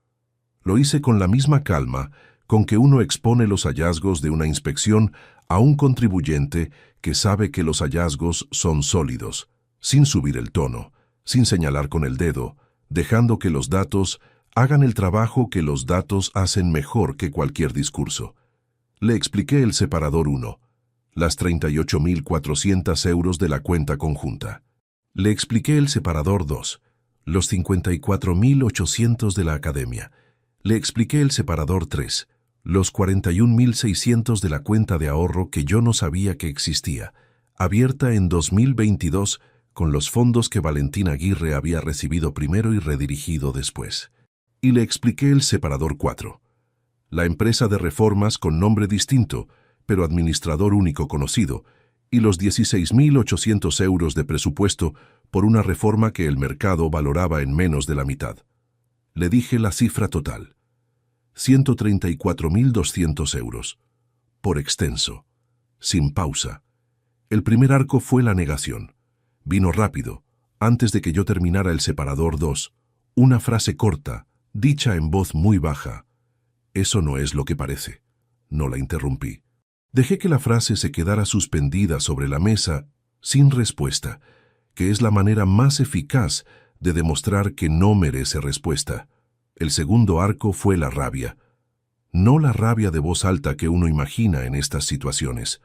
[SPEAKER 1] Lo hice con la misma calma con que uno expone los hallazgos de una inspección a un contribuyente que sabe que los hallazgos son sólidos, sin subir el tono, sin señalar con el dedo, dejando que los datos hagan el trabajo que los datos hacen mejor que cualquier discurso. Le expliqué el separador 1, las 38.400 euros de la cuenta conjunta. Le expliqué el separador 2, los 54.800 de la academia. Le expliqué el separador 3, los 41.600 de la cuenta de ahorro que yo no sabía que existía, abierta en 2022 con los fondos que Valentín Aguirre había recibido primero y redirigido después. Y le expliqué el separador 4, la empresa de reformas con nombre distinto, pero administrador único conocido, y los 16.800 euros de presupuesto por una reforma que el mercado valoraba en menos de la mitad. Le dije la cifra total. 134.200 euros. Por extenso. Sin pausa. El primer arco fue la negación. Vino rápido, antes de que yo terminara el separador 2, una frase corta, dicha en voz muy baja. Eso no es lo que parece. No la interrumpí. Dejé que la frase se quedara suspendida sobre la mesa, sin respuesta, que es la manera más eficaz de demostrar que no merece respuesta. El segundo arco fue la rabia. No la rabia de voz alta que uno imagina en estas situaciones.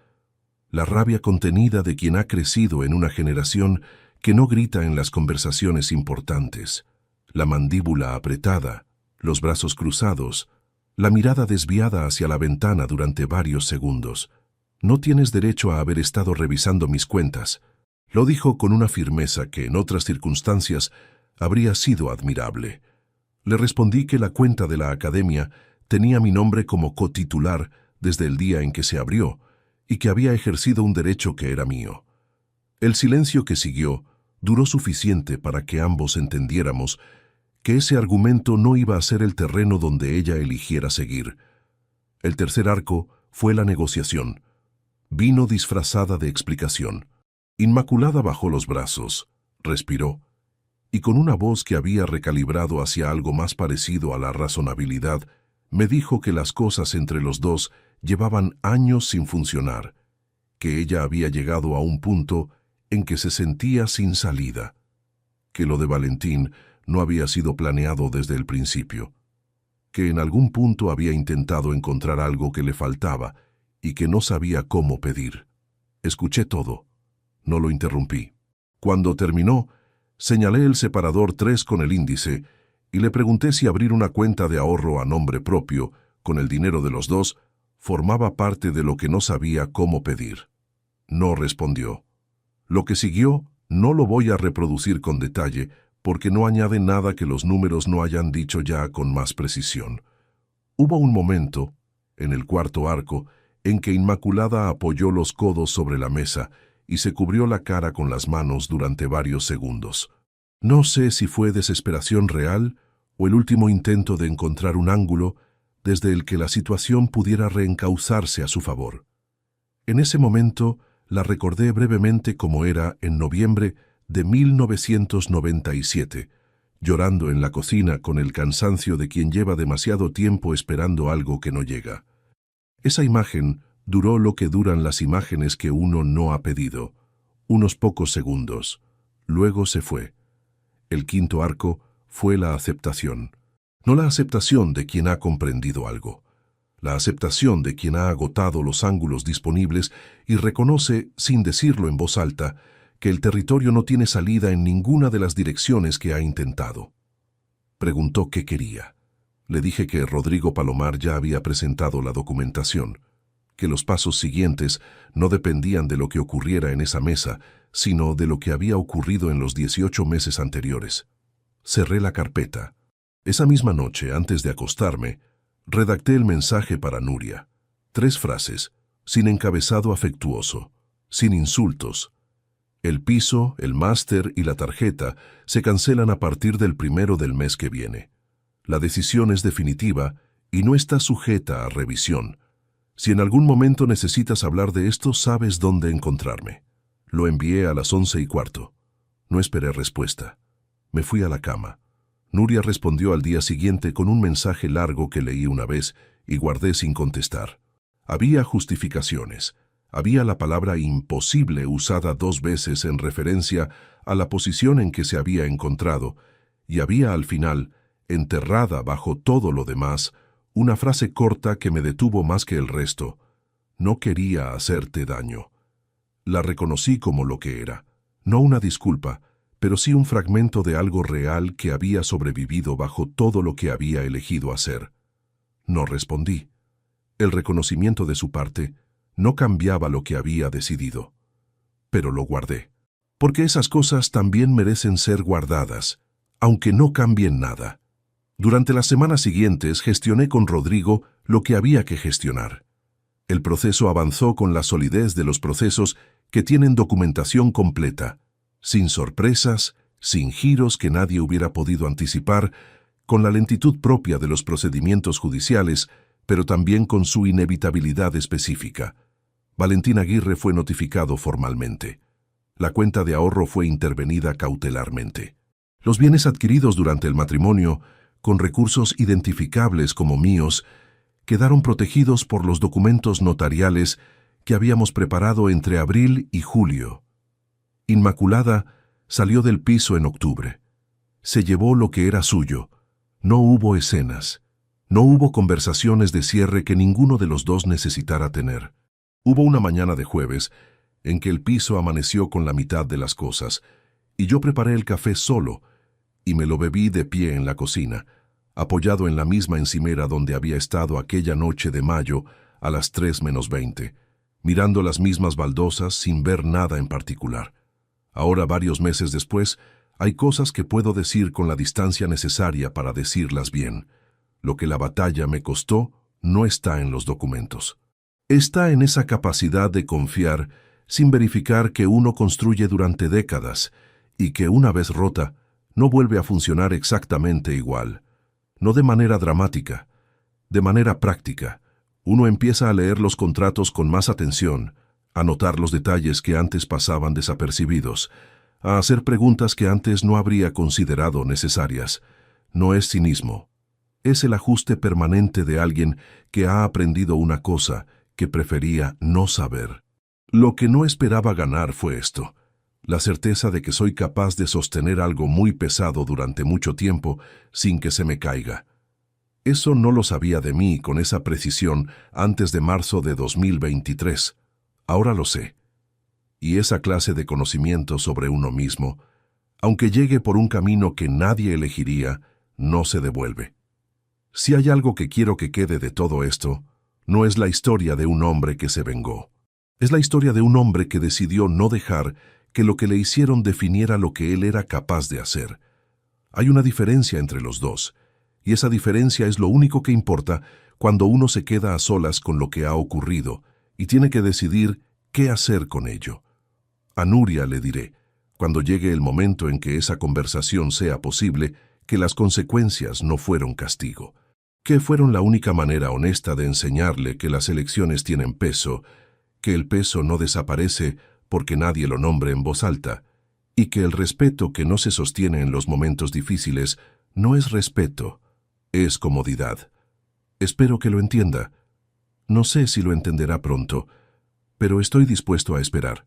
[SPEAKER 1] La rabia contenida de quien ha crecido en una generación que no grita en las conversaciones importantes. La mandíbula apretada, los brazos cruzados, la mirada desviada hacia la ventana durante varios segundos. No tienes derecho a haber estado revisando mis cuentas. Lo dijo con una firmeza que en otras circunstancias habría sido admirable. Le respondí que la cuenta de la academia tenía mi nombre como cotitular desde el día en que se abrió y que había ejercido un derecho que era mío. El silencio que siguió duró suficiente para que ambos entendiéramos que ese argumento no iba a ser el terreno donde ella eligiera seguir. El tercer arco fue la negociación. Vino disfrazada de explicación. Inmaculada bajó los brazos, respiró, y con una voz que había recalibrado hacia algo más parecido a la razonabilidad, me dijo que las cosas entre los dos llevaban años sin funcionar, que ella había llegado a un punto en que se sentía sin salida, que lo de Valentín no había sido planeado desde el principio, que en algún punto había intentado encontrar algo que le faltaba y que no sabía cómo pedir. Escuché todo. No lo interrumpí. Cuando terminó, señalé el separador 3 con el índice y le pregunté si abrir una cuenta de ahorro a nombre propio, con el dinero de los dos, formaba parte de lo que no sabía cómo pedir. No respondió. Lo que siguió no lo voy a reproducir con detalle, porque no añade nada que los números no hayan dicho ya con más precisión. Hubo un momento, en el cuarto arco, en que Inmaculada apoyó los codos sobre la mesa y se cubrió la cara con las manos durante varios segundos. No sé si fue desesperación real o el último intento de encontrar un ángulo desde el que la situación pudiera reencauzarse a su favor. En ese momento la recordé brevemente como era en noviembre de 1997, llorando en la cocina con el cansancio de quien lleva demasiado tiempo esperando algo que no llega. Esa imagen duró lo que duran las imágenes que uno no ha pedido, unos pocos segundos. Luego se fue. El quinto arco fue la aceptación. No la aceptación de quien ha comprendido algo. La aceptación de quien ha agotado los ángulos disponibles y reconoce, sin decirlo en voz alta, que el territorio no tiene salida en ninguna de las direcciones que ha intentado. Preguntó qué quería. Le dije que Rodrigo Palomar ya había presentado la documentación, que los pasos siguientes no dependían de lo que ocurriera en esa mesa, sino de lo que había ocurrido en los 18 meses anteriores. Cerré la carpeta. Esa misma noche, antes de acostarme, redacté el mensaje para Nuria. 3 frases, sin encabezado afectuoso, sin insultos. El piso, el máster y la tarjeta se cancelan a partir del 1 del mes que viene. La decisión es definitiva y no está sujeta a revisión. Si en algún momento necesitas hablar de esto, sabes dónde encontrarme. Lo envié a las 11:15. No esperé respuesta. Me fui a la cama. Nuria respondió al día siguiente con un mensaje largo que leí una vez y guardé sin contestar. Había justificaciones. Había la palabra imposible usada 2 veces en referencia a la posición en que se había encontrado, y había al final, enterrada bajo todo lo demás, una frase corta que me detuvo más que el resto. No quería hacerte daño. La reconocí como lo que era. No una disculpa, pero sí un fragmento de algo real que había sobrevivido bajo todo lo que había elegido hacer. No respondí. El reconocimiento de su parte no cambiaba lo que había decidido. Pero lo guardé. Porque esas cosas también merecen ser guardadas, aunque no cambien nada. Durante las semanas siguientes gestioné con Rodrigo lo que había que gestionar. El proceso avanzó con la solidez de los procesos que tienen documentación completa, sin sorpresas, sin giros que nadie hubiera podido anticipar, con la lentitud propia de los procedimientos judiciales, pero también con su inevitabilidad específica. Valentín Aguirre fue notificado formalmente. La cuenta de ahorro fue intervenida cautelarmente. Los bienes adquiridos durante el matrimonio, con recursos identificables como míos, quedaron protegidos por los documentos notariales que habíamos preparado entre abril y julio. Inmaculada salió del piso en octubre. Se llevó lo que era suyo. No hubo escenas. No hubo conversaciones de cierre que ninguno de los dos necesitara tener. Hubo una mañana de jueves en que el piso amaneció con la mitad de las cosas, y yo preparé el café solo, y me lo bebí de pie en la cocina, apoyado en la misma encimera donde había estado aquella noche de mayo a las 3:20, mirando las mismas baldosas sin ver nada en particular. Ahora, varios meses después, hay cosas que puedo decir con la distancia necesaria para decirlas bien. Lo que la batalla me costó no está en los documentos. Está en esa capacidad de confiar sin verificar que uno construye durante décadas y que una vez rota no vuelve a funcionar exactamente igual. No de manera dramática, de manera práctica. Uno empieza a leer los contratos con más atención, a notar los detalles que antes pasaban desapercibidos, a hacer preguntas que antes no habría considerado necesarias. No es cinismo. Es el ajuste permanente de alguien que ha aprendido una cosa que prefería no saber. Lo que no esperaba ganar fue esto: la certeza de que soy capaz de sostener algo muy pesado durante mucho tiempo sin que se me caiga. Eso no lo sabía de mí con esa precisión antes de marzo de 2023. Ahora lo sé. Y esa clase de conocimiento sobre uno mismo, aunque llegue por un camino que nadie elegiría, no se devuelve. Si hay algo que quiero que quede de todo esto, no es la historia de un hombre que se vengó. Es la historia de un hombre que decidió no dejar que lo que le hicieron definiera lo que él era capaz de hacer. Hay una diferencia entre los dos, y esa diferencia es lo único que importa cuando uno se queda a solas con lo que ha ocurrido y tiene que decidir qué hacer con ello. A Nuria le diré, cuando llegue el momento en que esa conversación sea posible, que las consecuencias no fueron castigo, que fueron la única manera honesta de enseñarle que las elecciones tienen peso, que el peso no desaparece porque nadie lo nombre en voz alta, y que el respeto que no se sostiene en los momentos difíciles no es respeto, es comodidad. Espero que lo entienda. No sé si lo entenderá pronto, pero estoy dispuesto a esperar.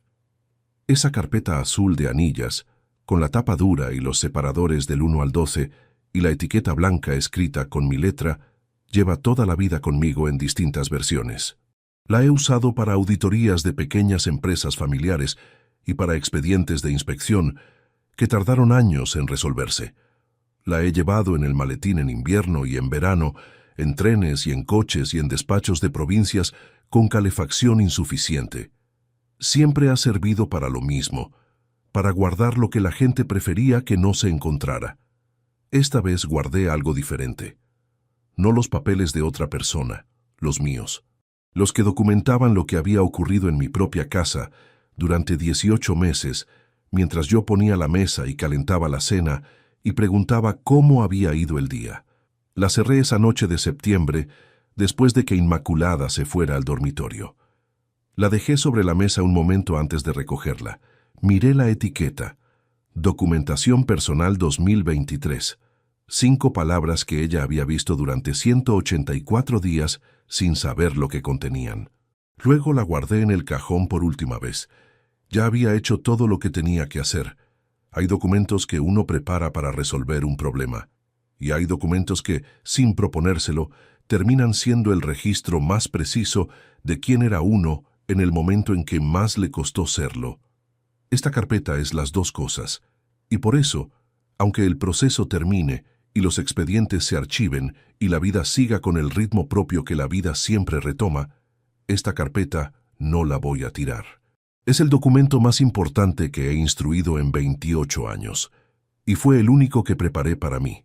[SPEAKER 1] Esa carpeta azul de anillas, con la tapa dura y los separadores del 1 al 12 y la etiqueta blanca escrita con mi letra, lleva toda la vida conmigo en distintas versiones. La he usado para auditorías de pequeñas empresas familiares y para expedientes de inspección que tardaron años en resolverse. La he llevado en el maletín en invierno y en verano, en trenes y en coches y en despachos de provincias con calefacción insuficiente. Siempre ha servido para lo mismo, para guardar lo que la gente prefería que no se encontrara. Esta vez guardé algo diferente. No los papeles de otra persona, los míos. Los que documentaban lo que había ocurrido en mi propia casa durante 18 meses, mientras yo ponía la mesa y calentaba la cena y preguntaba cómo había ido el día. La cerré esa noche de septiembre, después de que Inmaculada se fuera al dormitorio. La dejé sobre la mesa un momento antes de recogerla, Miré la etiqueta. Documentación personal 2023. 5 palabras que ella había visto durante 184 días sin saber lo que contenían. Luego la guardé en el cajón por última vez. Ya había hecho todo lo que tenía que hacer. Hay documentos que uno prepara para resolver un problema. Y hay documentos que, sin proponérselo, terminan siendo el registro más preciso de quién era uno en el momento en que más le costó serlo. Esta carpeta es las dos cosas. Y por eso, aunque el proceso termine y los expedientes se archiven y la vida siga con el ritmo propio que la vida siempre retoma, esta carpeta no la voy a tirar. Es el documento más importante que he instruido en 28 años. Y fue el único que preparé para mí.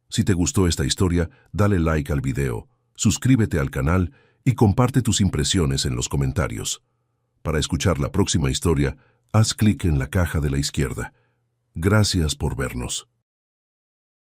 [SPEAKER 1] Si te gustó esta historia, dale like al video, suscríbete al canal y comparte tus impresiones en los comentarios. Para escuchar la próxima historia, haz clic en la caja de la izquierda. Gracias por vernos.